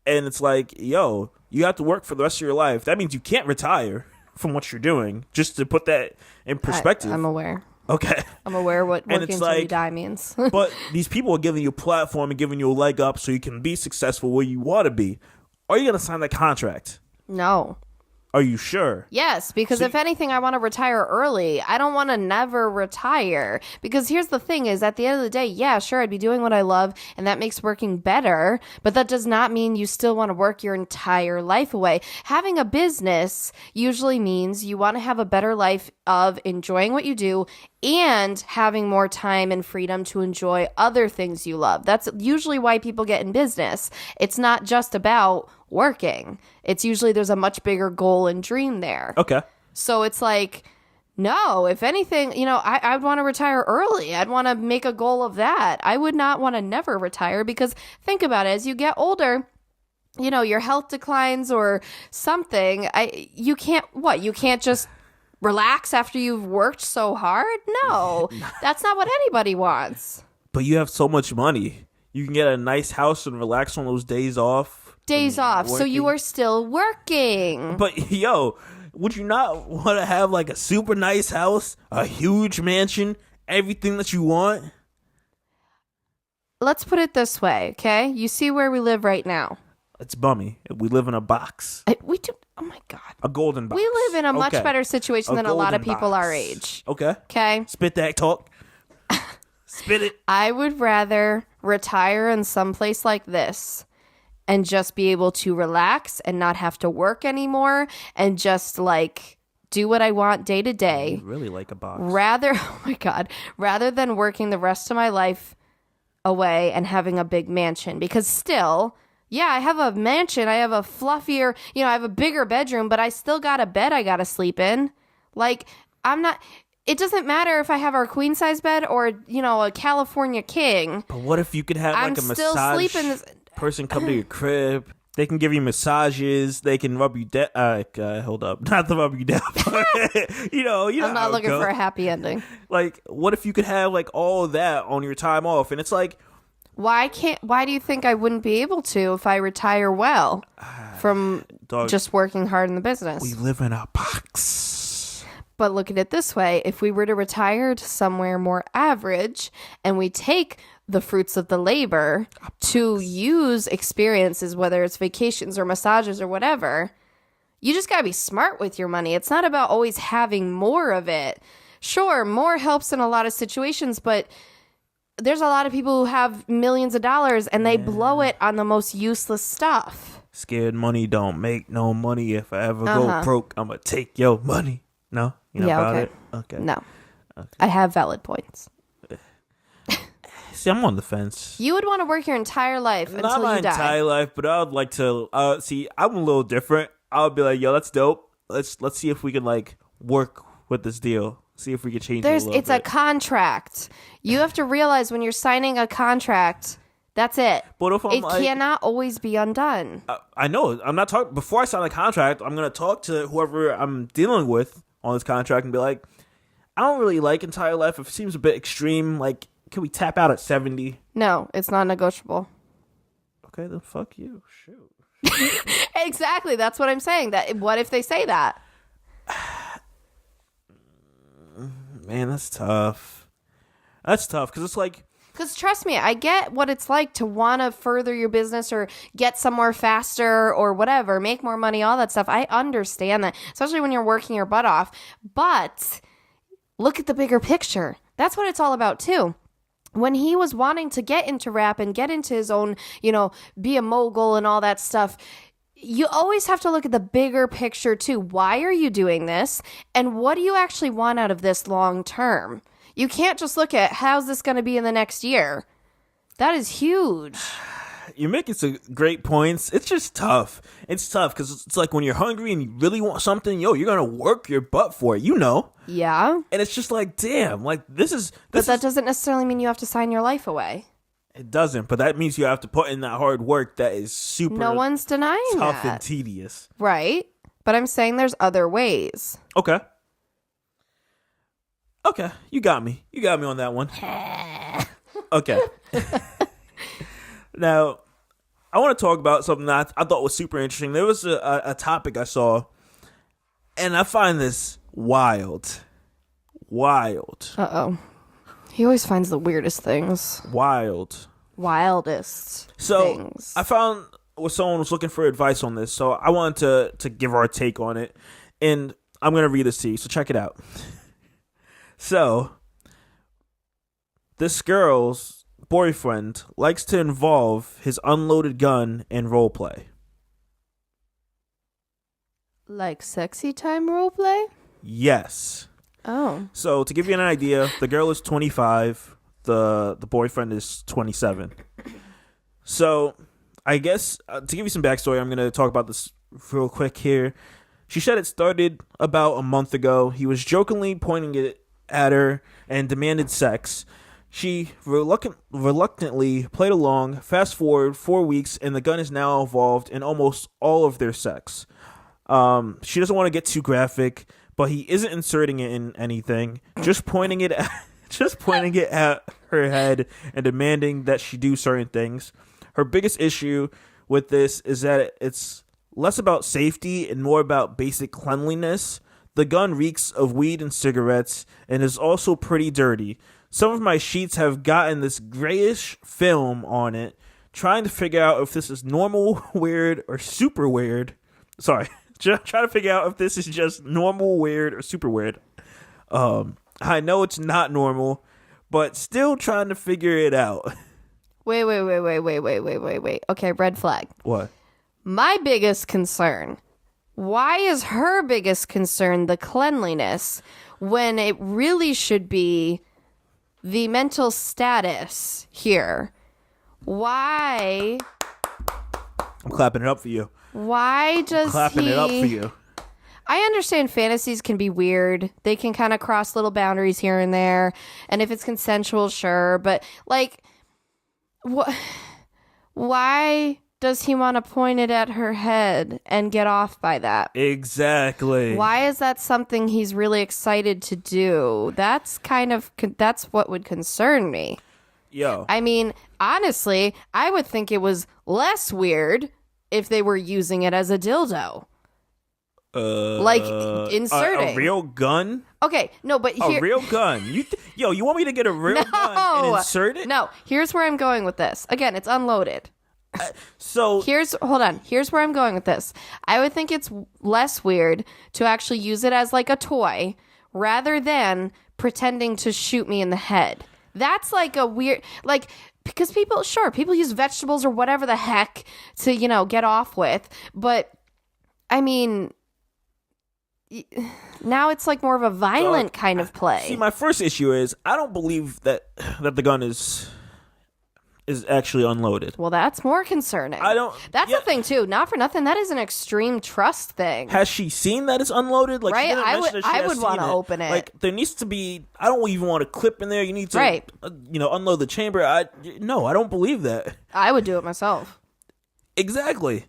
And it's like, yo, you have to work for the rest of your life. That means you can't retire from what you're doing. Just to put that in perspective. I'm aware. Okay. I'm aware what working until you die means. But these people are giving you a platform and giving you a leg up so you can be successful where you want to be. Are you going to sign that contract? No. Are you sure? Yes, because if anything, I want to retire early. I don't want to never retire. Because here's the thing is, at the end of the day, yeah, sure, I'd be doing what I love, and that makes working better. But that does not mean you still want to work your entire life away. Having a business usually means you want to have a better life of enjoying what you do and having more time and freedom to enjoy other things you love. That's usually why people get in business. It's not just about working. It's usually there's a much bigger goal and dream there. Okay. So it's like, no, if anything, I'd want to retire early. I'd want to make a goal of that. I would not want to never retire because think about it, as you get older, your health declines or something. You can't just relax after you've worked so hard? No, that's not what anybody wants. But you have so much money. You can get a nice house and relax on those days off. So you are still working. But yo, would you not want to have like a super nice house, a huge mansion, everything that you want? Let's put it this way, okay? You see where we live right now. It's bummy. We live in a box. We do. Oh my God. A golden box. We live in a much better situation than a lot of people our age. Okay. Okay. Spit that talk. Spit it. I would rather retire in some place like this and just be able to relax and not have to work anymore and just like do what I want day to day. You really like a box. Rather than working the rest of my life away and having a big mansion. Because still, yeah, I have a mansion. I have a fluffier, I have a bigger bedroom, but I still got a bed I got to sleep in. Like, it doesn't matter if I have our queen size bed or, a California king. But what if you could have like a massage person come to your crib? They can give you massages. They can rub you down. Hold up, not to rub you down. you know. I'm not looking for a happy ending. Like, what if you could have like all of that on your time off? And it's like, why do you think I wouldn't be able to if I retire well from just working hard in the business? We live in a box. But look at it this way. If we were to retire to somewhere more average and we take the fruits of the labor to use experiences, whether it's vacations or massages or whatever, you just got to be smart with your money. It's not about always having more of it. Sure, more helps in a lot of situations, but there's a lot of people who have millions of dollars and they blow it on the most useless stuff. Scared money don't make no money. If I ever go broke, I'm going to take your money. No? You know about it? Okay. No. Okay. I have valid points. See, I'm on the fence. You would want to work your entire life until you die. Not my entire life, but I would like to. See, I'm a little different. I would be like, yo, that's dope. Let's see if we can like work with this deal. See if we can change it a little bit. It's a contract. You have to realize when you're signing a contract, that's it. But if it cannot always be undone. I know. I'm not talking. Before I sign a contract, I'm going to talk to whoever I'm dealing with on this contract and be like, I don't really like entire life. It seems a bit extreme. Like, can we tap out at 70? No, it's not negotiable. Okay, then fuck you. Shoot. Exactly. That's what I'm saying. What if they say that? Man, that's tough. That's tough because it's like... Because trust me, I get what it's like to want to further your business or get somewhere faster or whatever, make more money, all that stuff. I understand that, especially when you're working your butt off. But look at the bigger picture. That's what it's all about, too. When he was wanting to get into rap and get into his own, be a mogul and all that stuff, you always have to look at the bigger picture, too. Why are you doing this? And what do you actually want out of this long term? You can't just look at how's this going to be in the next year. That is huge. You're making some great points. It's just tough. It's tough because it's like when you're hungry and you really want something, you're going to work your butt for it, Yeah. And it's just like, damn, like this But that doesn't necessarily mean you have to sign your life away. It doesn't, but that means you have to put in that hard work that is super No one's denying tough that. and tedious. Right. But I'm saying there's other ways. Okay, you got me. You got me on that one. Okay. Now, I want to talk about something that I thought was super interesting. There was a topic I saw, and I find this wild. Uh-oh. He always finds the weirdest things. Wildest things. I found someone was looking for advice on this, so I wanted to give our take on it, and I'm going to read this to you, so check it out. So, this girl's boyfriend likes to involve his unloaded gun in roleplay. Like sexy time roleplay? Yes. Oh. So, to give you an idea, the girl is 25, the boyfriend is 27. So, I guess, to give you some backstory, I'm going to talk about this real quick here. She said it started about a month ago. He was jokingly pointing it at her and demanded sex. She reluctantly played along. Fast forward 4 weeks, and the gun is now involved in almost all of their sex. She doesn't want to get too graphic, but he isn't inserting it in anything. Just pointing it at her head and demanding that she do certain things. Her biggest issue with this is that it's less about safety and more about basic cleanliness. The gun reeks of weed and cigarettes and is also pretty dirty. Some of my sheets have gotten this grayish film on it. Trying to figure out if this is normal, weird, or super weird. Sorry. Trying to figure out if this is just normal, weird, or super weird. I know it's not normal, but still trying to figure it out. Wait. Okay, red flag. What? My biggest concern. Why is her biggest concern the cleanliness when it really should be the mental status here? Why? I'm clapping it up for you. Why does Clapping it up for you. I understand fantasies can be weird. They can kind of cross little boundaries here and there. And if it's consensual, sure. But, like, why does he want to point it at her head and get off by that? Exactly. Why is that something he's really excited to do? That's what would concern me. Yo. I mean, honestly, I would think it was less weird if they were using it as a dildo. Like inserting a real gun. Okay, no, but a real gun. You want me to get a real gun and insert it? No, here's where I'm going with this. Again, it's unloaded. Hold on. Here's where I'm going with this. I would think it's less weird to actually use it as like a toy rather than pretending to shoot me in the head. That's like a weird, like, because people use vegetables or whatever the heck to, get off with. But I mean, now it's like more of a violent kind of play. See, my first issue is I don't believe that the gun is actually unloaded. Well, that's more concerning. That's the thing too. Not for nothing. That is an extreme trust thing. Has she seen that it's unloaded? Like, right? I would want to open it. Like, there needs to be. I don't even want a clip in there. You need to, unload the chamber. I don't believe that. I would do it myself. Exactly.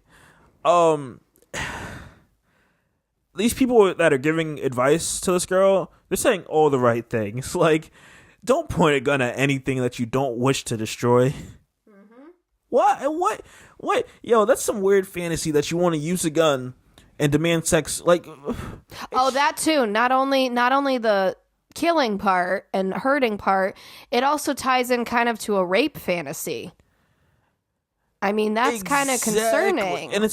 These people that are giving advice to this girl, they're saying all the right things. Like, don't point a gun at anything that you don't wish to destroy. What? Yo, that's some weird fantasy that you want to use a gun and demand sex. Like, that too. Not only the killing part and hurting part, it also ties in kind of to a rape fantasy. I mean, that's kind of concerning. And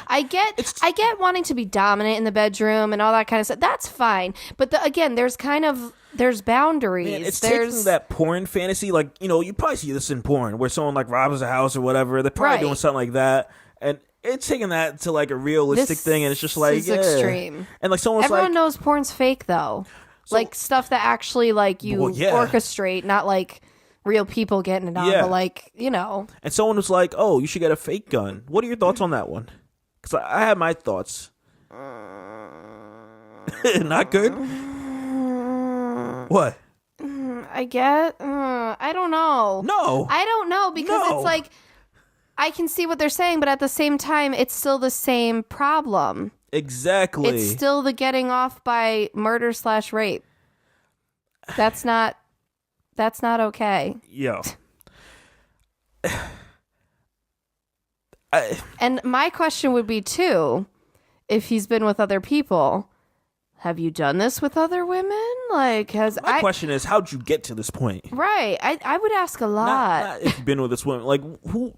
I get wanting to be dominant in the bedroom and all that kind of stuff. That's fine. But there's boundaries. Man, it's taking that porn fantasy. Like, you probably see this in porn where someone like robs a house or whatever. They're probably doing something like that. And it's taking that to like a realistic thing. And it's just like, this is extreme. And like everyone knows porn's fake though. Like stuff that actually like you orchestrate, not like real people getting it on, but like, And someone was like, oh, you should get a fake gun. What are your thoughts on that one? Because I have my thoughts. Not good? What? I don't know. No. I don't know because it's like, I can see what they're saying, but at the same time, it's still the same problem. Exactly. It's still the getting off by murder/rape. That's not okay. Yo. And my question would be too, if he's been with other people, have you done this with other women? Like, my question is, how'd you get to this point? Right. I would ask a lot. Not if you've been with this woman. Like, who?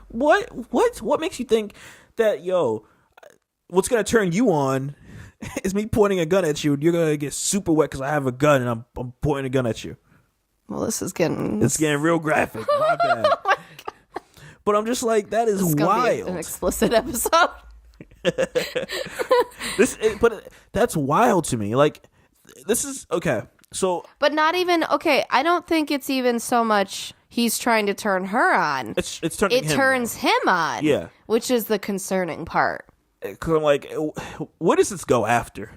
What makes you think that, what's gonna turn you on is me pointing a gun at you and you're gonna get super wet because I have a gun and I'm pointing a gun at you? Well, this is getting real graphic. My bad. Oh my God. But I'm just like, that is wild. Be an explicit episode. But that's wild to me. Like, this is okay. So, but not even okay. I don't think it's even so much he's trying to turn her on. It turns him on. Yeah, which is the concerning part. Because I'm like, what does this go after?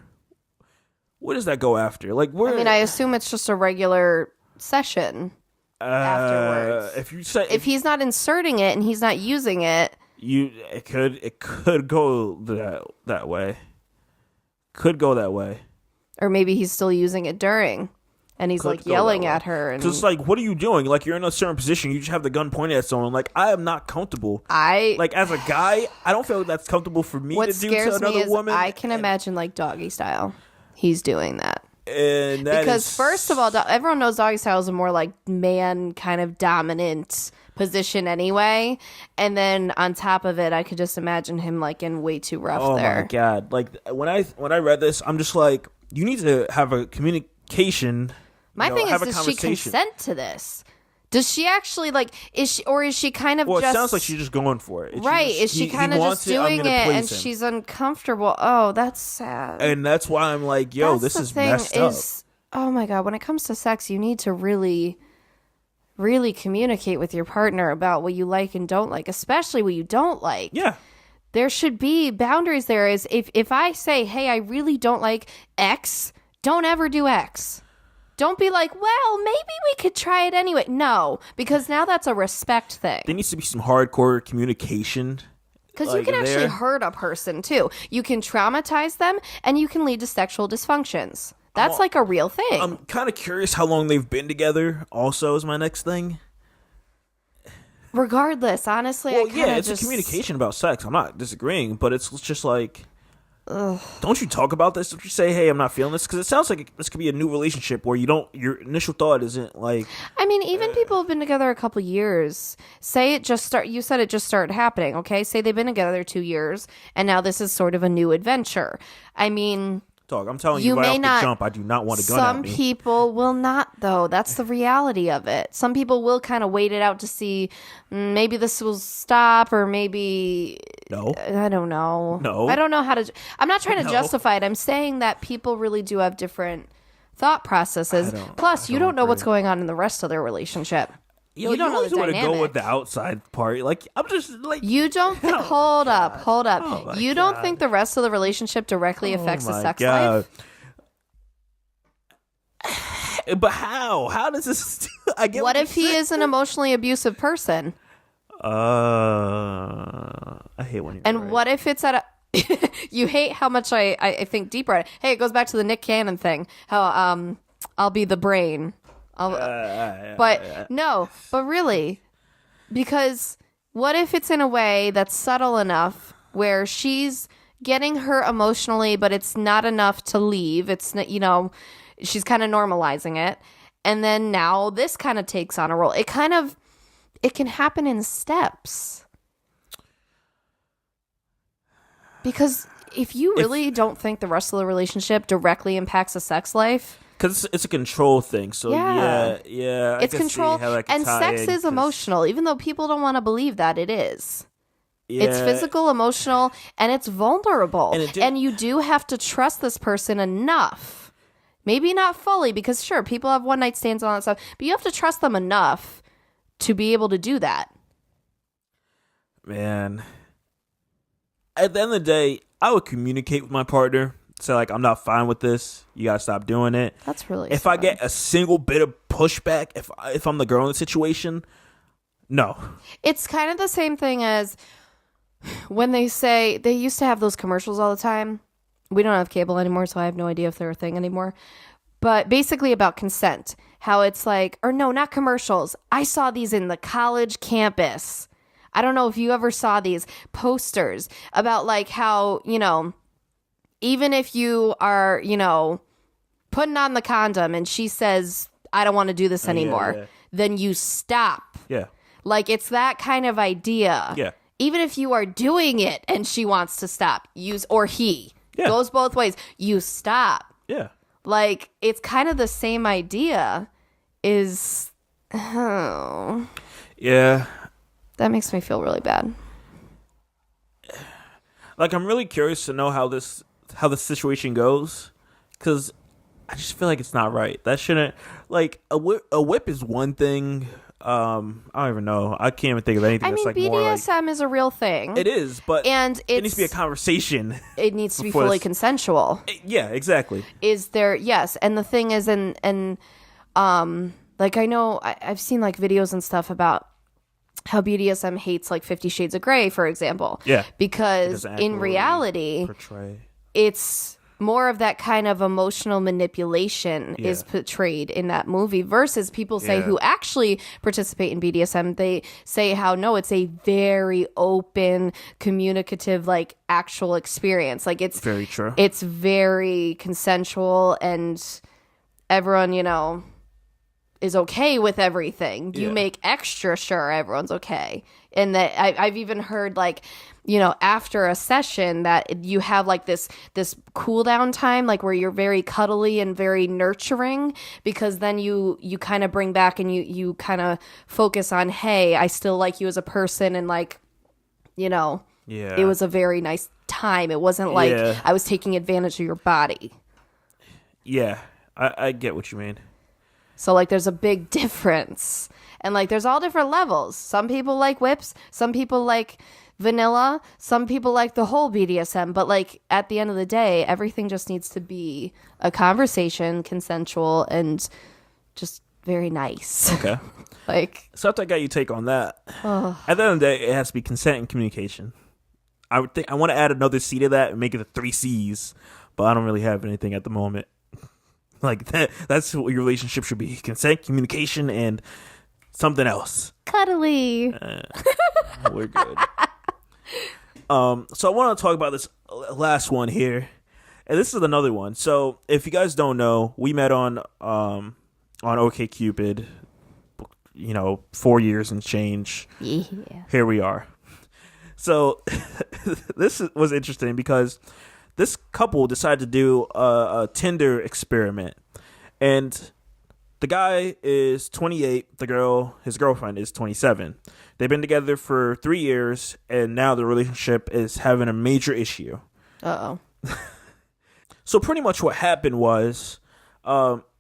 What does that go after? Like, I assume it's just a regular session afterwards. If he's not inserting it and he's not using it, it could go that way. Could go that way. Or maybe he's still using it during, and he's like yelling at her. And just like, what are you doing? Like, you're in a certain position. You just have the gun pointed at someone. Like, I am not comfortable. Like, as a guy, I don't feel like that's comfortable for me to do to another woman. I can imagine like doggy style. He's doing that. And because first of all, everyone knows doggy style is a more like man kind of dominant position anyway, and then on top of it, I could just imagine him like in way too rough there. Oh my God! Like when I read this, I'm just like, you need to have a communication. My thing is, does she consent to this? Does she actually like? Is she kind of? Well, it sounds like she's just going for it. Right? Is she kind of just doing it and she's uncomfortable? Oh, that's sad. And that's why I'm like, yo, this is messed up. Oh my God! When it comes to sex, you need to really communicate with your partner about what you like and don't like, especially what you don't like. Yeah. There should be boundaries there. Is if I say, hey, I really don't like X, don't ever do X. Don't be like, well, maybe we could try it anyway. No, because now that's a respect thing. There needs to be some hardcore communication. Because you can actually hurt a person, too. You can traumatize them, and you can lead to sexual dysfunctions. That's like a real thing. I'm kind of curious how long they've been together, also, is my next thing. Regardless, honestly, well, it's a communication about sex. I'm not disagreeing, but it's just like, don't you talk about this? Don't you say, hey, I'm not feeling this? Because it sounds like this could be a new relationship where your initial thought isn't like. I mean, even people have been together a couple years. Say it just you said it just started happening, okay? Say they've been together 2 years, and now this is sort of a new adventure. I mean, dog, I'm telling you right off the jump, I do not want to gun at me. Some people will not, though. That's the reality of it. Some people will kind of wait it out to see maybe this will stop, or maybe... No. I don't know. No. I don't know how to... I'm not trying to justify it. I'm saying that people really do have different thought processes. Plus, you don't know what's going on in the rest of their relationship. You don't always want to go with the outside part. Like, I'm just like... You don't... hold up. Oh you don't think the rest of the relationship directly affects the sex life? But how? How does this... I get what if he is an emotionally abusive person? I hate when you're And right. what if it's at a... You hate how much I think deeper at it. Hey, it goes back to the Nick Cannon thing. How I'll be the brain. But really, because what if it's in a way that's subtle enough where she's getting hurt emotionally, but it's not enough to leave. It's not, she's kind of normalizing it. And then now this kind of takes on a role. It can happen in steps. Because if you really don't think the rest of the relationship directly impacts the sex life... Because it's a control thing, so yeah. It's control, and sex is emotional, even though people don't want to believe that it is. Yeah. It's physical, emotional, and it's vulnerable. And you do have to trust this person enough. Maybe not fully, because sure, people have one-night stands and all that stuff, but you have to trust them enough to be able to do that. Man. At the end of the day, I would communicate with my partner. Say, like, I'm not fine with this. You gotta stop doing it. That's really If sad. I get a single bit of pushback, if I'm the girl in the situation, no. It's kind of the same thing as when they used to have those commercials all the time. We don't have cable anymore, so I have no idea if they're a thing anymore. But basically about consent. How it's like, or no, not commercials. I saw these in the college campus. I don't know if you ever saw these posters about like how, even if you are, putting on the condom and she says, I don't want to do this anymore, then you stop. Yeah. Like, it's that kind of idea. Yeah. Even if you are doing it and she wants to stop, or he. Yeah. Goes both ways. You stop. Yeah. Like, it's kind of the same idea is... Oh. Yeah. That makes me feel really bad. Like, I'm really curious to know how the situation goes, because I just feel like it's not right. That shouldn't, like, a whip is one thing. I don't even know. I can't even think of anything that's like BDSM more like... is a real thing. It is, but and it needs to be a conversation. It needs to be fully consensual. Yeah, exactly. Is there... Yes, and the thing is, and like, I know, I've seen, like, videos and stuff about how BDSM hates, like, 50 Shades of Grey, for example. Yeah. Because in reality, it's more of that kind of emotional manipulation is portrayed in that movie versus people say who actually participate in BDSM. They say how, no, it's a very open, communicative, like, actual experience. Like, it's very true. It's very consensual, and everyone, is okay with everything. You make extra sure everyone's okay. And that I've even heard, like, after a session that you have like this cool down time, like where you're very cuddly and very nurturing, because then you kind of bring back and you kind of focus on, hey, I still like you as a person, and like, it was a very nice time. It wasn't like I was taking advantage of your body. Yeah, I get what you mean. So, like, there's a big difference. And like there's all different levels. Some people like whips, some people like vanilla, some people like the whole BDSM, but like at the end of the day, everything just needs to be a conversation, consensual, and just very nice. Okay. Like, so after I got your take on that, at the end of the day, it has to be consent and communication. I would think I want to add another C to that and make it the 3 C's, but I don't really have anything at the moment. Like that's what your relationship should be: consent, communication, and something else. Cuddly. We're good. So I want to talk about this last one here, and this is another one. So if you guys don't know, we met on OkCupid. 4 years and change. Yeah. Here we are. So this was interesting because this couple decided to do a Tinder experiment, and the guy is 28. His girlfriend is 27. They've been together for 3 years, and now the relationship is having a major issue. Uh-oh. So pretty much what happened was,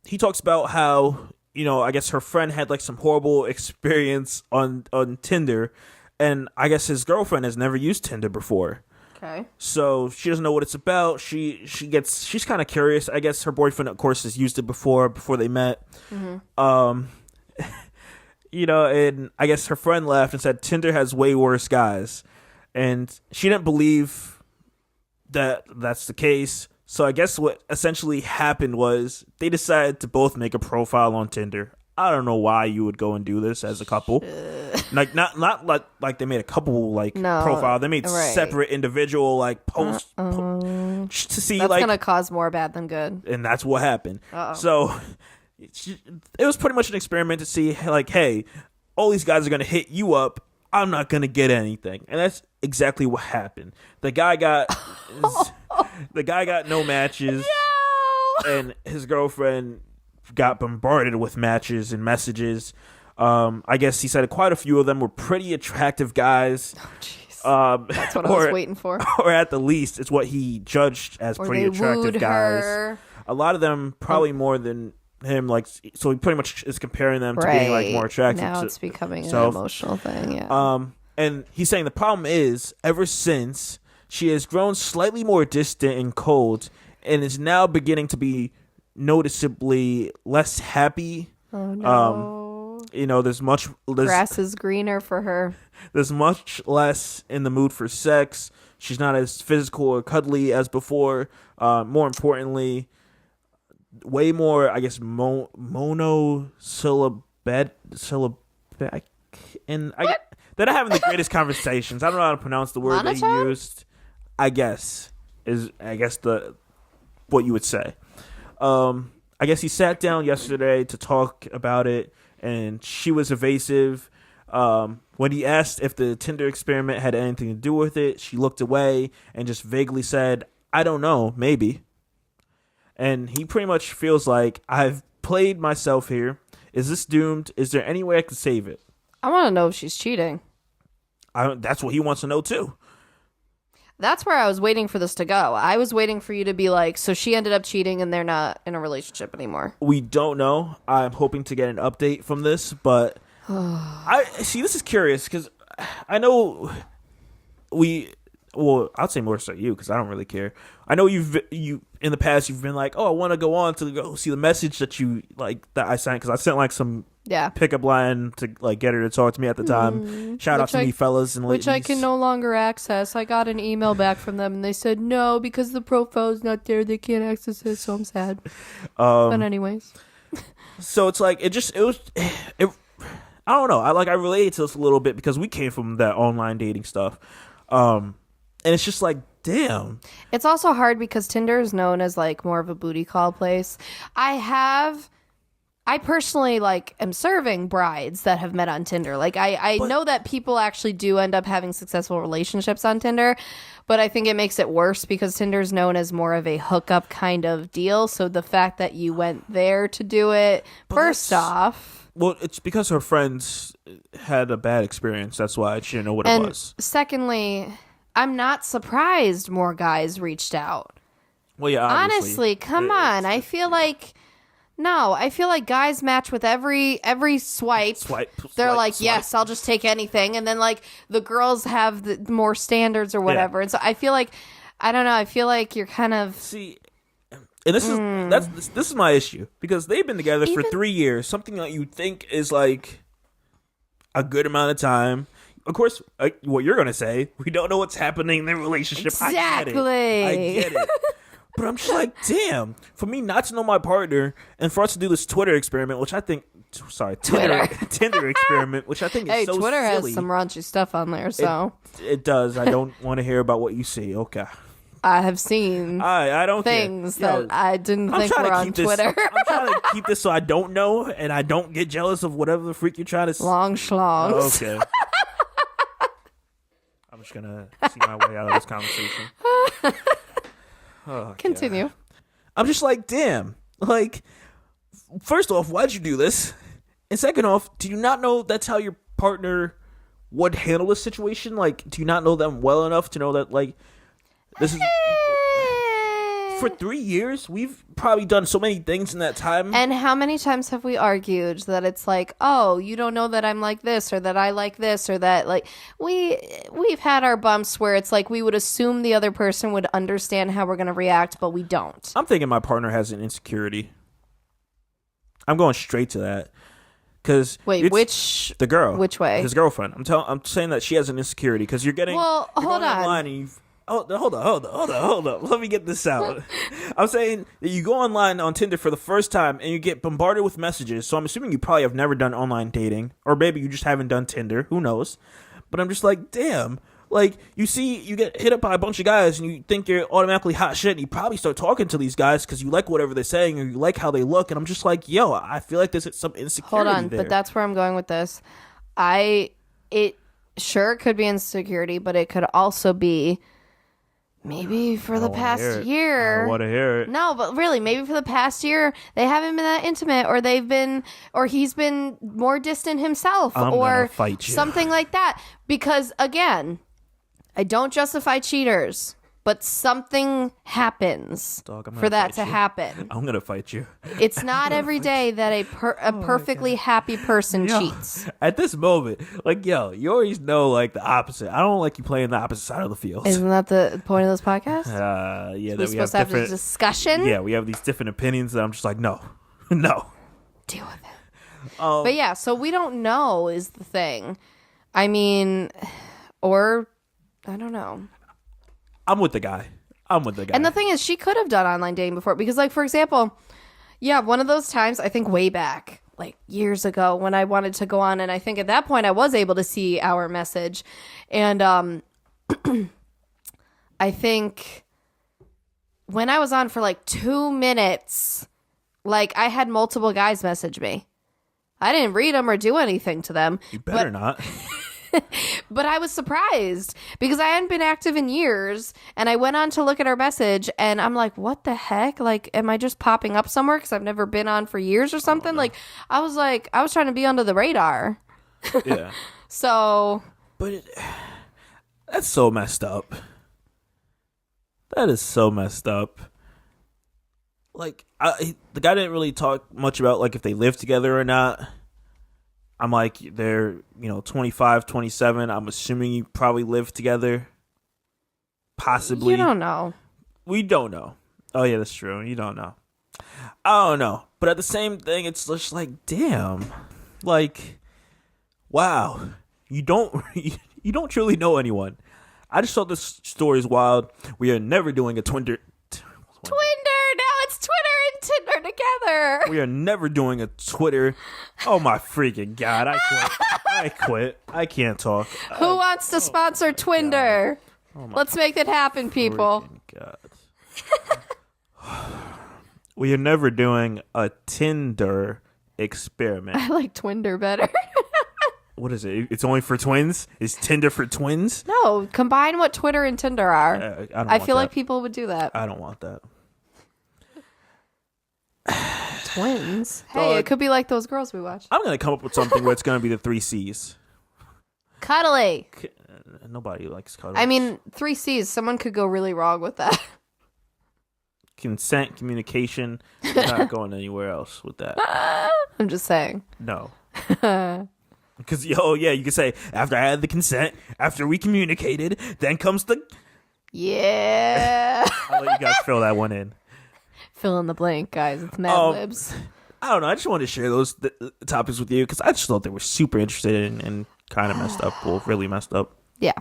he talks about how, I guess her friend had like some horrible experience on Tinder, and I guess his girlfriend has never used Tinder before. Okay. So she doesn't know what it's about. She's kind of curious. I guess her boyfriend, of course, has used it before they met. Mm-hmm. And I guess her friend laughed and said Tinder has way worse guys, and she didn't believe that that's the case. So I guess what essentially happened was they decided to both make a profile on Tinder. I don't know why you would go and do this as a couple. Like not like they made a couple profile. They made separate individual posts to see that's gonna cause more bad than good. And that's what happened. Uh-oh. So it was pretty much an experiment to see hey, all these guys are gonna hit you up. I'm not gonna get anything, and that's exactly what happened. The guy got no matches, and his girlfriend got bombarded with matches and messages. I guess he said quite a few of them were pretty attractive guys. Oh, jeez. That's what I was waiting for. Or at the least, it's what he judged as pretty attractive guys. Her. A lot of them probably more than him. So he pretty much is comparing them to being more attractive. Now it's becoming an emotional thing. Yeah. And he's saying the problem is ever since she has grown slightly more distant and cold, and is now beginning to be noticeably less happy. Oh no. There's much grass is greener for her. There's much less in the mood for sex. She's not as physical or cuddly as before. More importantly, way more, I guess, monosyllabic. And they're not having the greatest conversations. I don't know how to pronounce the word that he used. I guess what you would say. I guess he sat down yesterday to talk about it, and she was evasive. When he asked if the Tinder experiment had anything to do with it, she looked away and just vaguely said, "I don't know, maybe." And he pretty much feels like, I've played myself here. Is this doomed? Is there any way I could save it? I want to know if she's cheating. That's what he wants to know too. That's where I was waiting for this to go. I was waiting for you to be like, so she ended up cheating and they're not in a relationship anymore. We don't know. I'm hoping to get an update from this, but this is curious because I know I'd say more so you, because I don't really care. I know you in the past you've been like, oh, I want to go on to go see the message that you that I sent, because I sent some pickup line to get her to talk to me at the time. Shout out to me, fellas and ladies. Which I can no longer access. I got an email back from them and they said no, because the profile's not there. They can't access it, so I'm sad. But anyways, so it's like it was. I don't know. I related to this a little bit because we came from that online dating stuff. And it's just like, damn. It's also hard because Tinder is known as more of a booty call place. I personally am serving brides that have met on Tinder. I know that people actually do end up having successful relationships on Tinder, but I think it makes it worse because Tinder is known as more of a hookup kind of deal. So the fact that you went there to do it, first off. Well, it's because her friends had a bad experience. That's why she didn't know what it was. Secondly, I'm not surprised more guys reached out. Well, yeah, honestly, come on. I feel like No, I feel like guys match with every swipe. They're like, yes, I'll just take anything. And then like the girls have the more standards or whatever. And so I feel like, I don't know, I feel like you're kind of... See, and this is my issue. Because they've been together for 3 years. Something that you think is like a good amount of time. Of course, what you're going to say, we don't know what's happening in their relationship. Exactly. I get it. But I'm just like, damn, for me not to know my partner and for us to do this Tinder experiment, which I think, Tinder experiment, which I think is so Twitter silly. has some raunchy stuff on there, so. It does. I don't want to hear about what you see. Okay. I have seen I don't things care. that I didn't think were on Twitter. I'm trying to keep this so I don't know and I don't get jealous of whatever the freak you're trying to Long schlongs. Okay. I'm just going to see my way out of this conversation. Oh, Continue. God. I'm just like, damn. Like, first off, why'd you do this? And second off, do you not know that's how your partner would handle this situation? Like, do you not know them well enough to know that, like, this is... For 3 years, we've probably done so many things in that time. And how many times have we argued that it's like, oh, you don't know that I'm like this or that I like this or that, like, we've had our bumps where it's like we would assume the other person would understand how we're going to react, but we don't. I'm thinking my partner has an insecurity. I'm going straight to that. Cause the girl? Which way? His girlfriend. I'm saying that she has an insecurity because you're getting. Well, hold on. Online and you've, hold on. Let me get this out. I'm saying that you go online on Tinder for the first time and you get bombarded with messages. So I'm assuming you probably have never done online dating, or maybe you just haven't done Tinder. Who knows? But I'm just like, damn. Like, you get hit up by a bunch of guys and you think you're automatically hot shit, and you probably start talking to these guys because you like whatever they're saying or you like how they look. And I'm just like, yo, I feel like there's some insecurity. Hold on, there. but that's where I'm going with this. It could be insecurity, but it could also be maybe for the past year. I want to hear it. No, but really, maybe for the past year, they haven't been that intimate, or he's been more distant himself, or something like that. Because again, I don't justify cheaters, but something happens for that to happen. I'm gonna fight you. It's not every day that a perfectly happy person cheats. At this moment, like, yo, you always know, like, the opposite. I don't like you playing the opposite side of the field. Isn't that the point of this podcast? Yeah, we're supposed to have a discussion. Yeah, we have these different opinions that I'm just like, no. Deal with it. But yeah, so we don't know is the thing. I mean, or I don't know. I'm with the guy. And the thing is, she could have done online dating before. Because, like, for example, yeah, one of those times, I think way back, like years ago, when I wanted to go on, and I think at that point I was able to see our message. And I think when I was on for like 2 minutes, like, I had multiple guys message me. I didn't read them or do anything to them. You better not. But I was surprised because I hadn't been active in years, and I went on to look at our message, and I'm like, what the heck? Like, am I just popping up somewhere because I've never been on for years or something? No. Like, I was trying to be under the radar. Yeah. So. But that's so messed up. That is so messed up. Like, the guy didn't really talk much about, like, if they live together or not. I'm like, they're, 25, 27. I'm assuming you probably live together. Possibly. You don't know. We don't know. Oh, yeah, that's true. You don't know. I don't know. But at the same thing, it's just like, damn. Like, wow. You don't truly know anyone. I just thought this story is wild. We are never doing a Twinder. Now it's Twitter and Tinder together. We are never doing a Twitter. Oh my freaking God. I quit. I can't talk. Who wants to sponsor Twinder? Let's make it happen, people. God. We are never doing a Tinder experiment. I like Twinder better. What is it? It's only for twins? Is Tinder for twins? No, combine what Twitter and Tinder are. I feel like people would do that. I don't want that. Twins? Hey, it could be like those girls we watched. I'm going to come up with something where it's going to be the 3 C's. Cuddly. Nobody likes cuddly. I mean, 3 C's. Someone could go really wrong with that. consent, communication. We're not going anywhere else with that. I'm just saying. No. Because, you can say, after I had the consent, after we communicated, then comes the... Yeah. I'll let you guys fill that one in. Fill in the blank, guys. It's Mad Libs. I don't know. I just wanted to share those topics with you because I just thought they were super interested and kind of messed up. Well, really messed up. Yeah.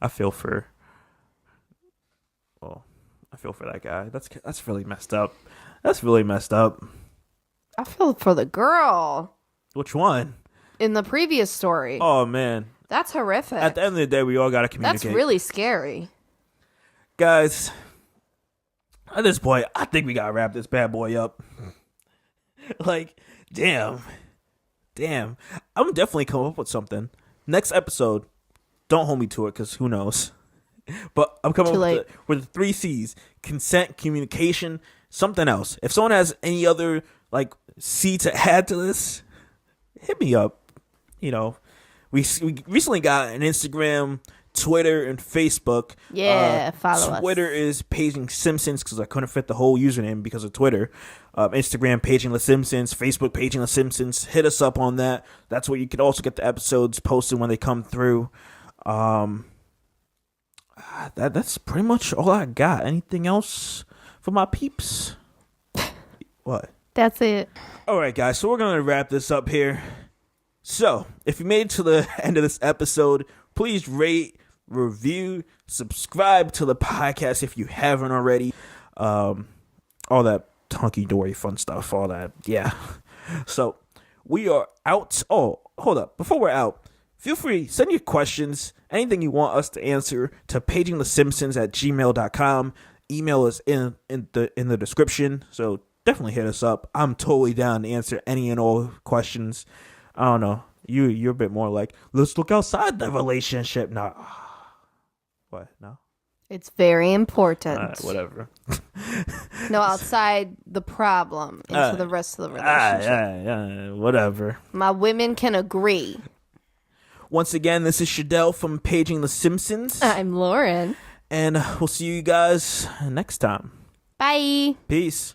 I feel for that guy. That's really messed up. That's really messed up. I feel for the girl. Which one? In the previous story. Oh, man. That's horrific. At the end of the day, we all got to communicate. That's really scary. Guys, at this point, I think we got to wrap this bad boy up. Like, damn. I'm definitely coming up with something. Next episode, don't hold me to it because who knows. But I'm coming up with the 3 C's. Consent, communication, something else. If someone has any other, like, C to add to this, hit me up. We recently got an Instagram, Twitter, and Facebook. Yeah, follow us. Twitter is PagingTheSimpsons because I couldn't fit the whole username because of Twitter. Instagram, PagingTheSimpsons. Facebook, PagingTheSimpsons. Hit us up on that. That's where you can also get the episodes posted when they come through. That's pretty much all I got. Anything else for my peeps? What? That's it. All right, guys. So we're going to wrap this up here. So if you made it to the end of this episode, please rate, review, subscribe to the podcast if you haven't already. All that hunky-dory fun stuff, all that. Yeah. So we are out. Oh, hold up. Before we're out, feel free, send your questions, anything you want us to answer to pagingthesimpsons@gmail.com. Email is in the description, so definitely hit us up. I'm totally down to answer any and all questions. I don't know. You're a bit more like, let's look outside the relationship. Nah. What? No? It's very important. Whatever. No, outside the problem into the rest of the relationship. Yeah, whatever. My women can agree. Once again, this is Shadell from Paging the Simpsons. I'm Lauren. And we'll see you guys next time. Bye. Peace.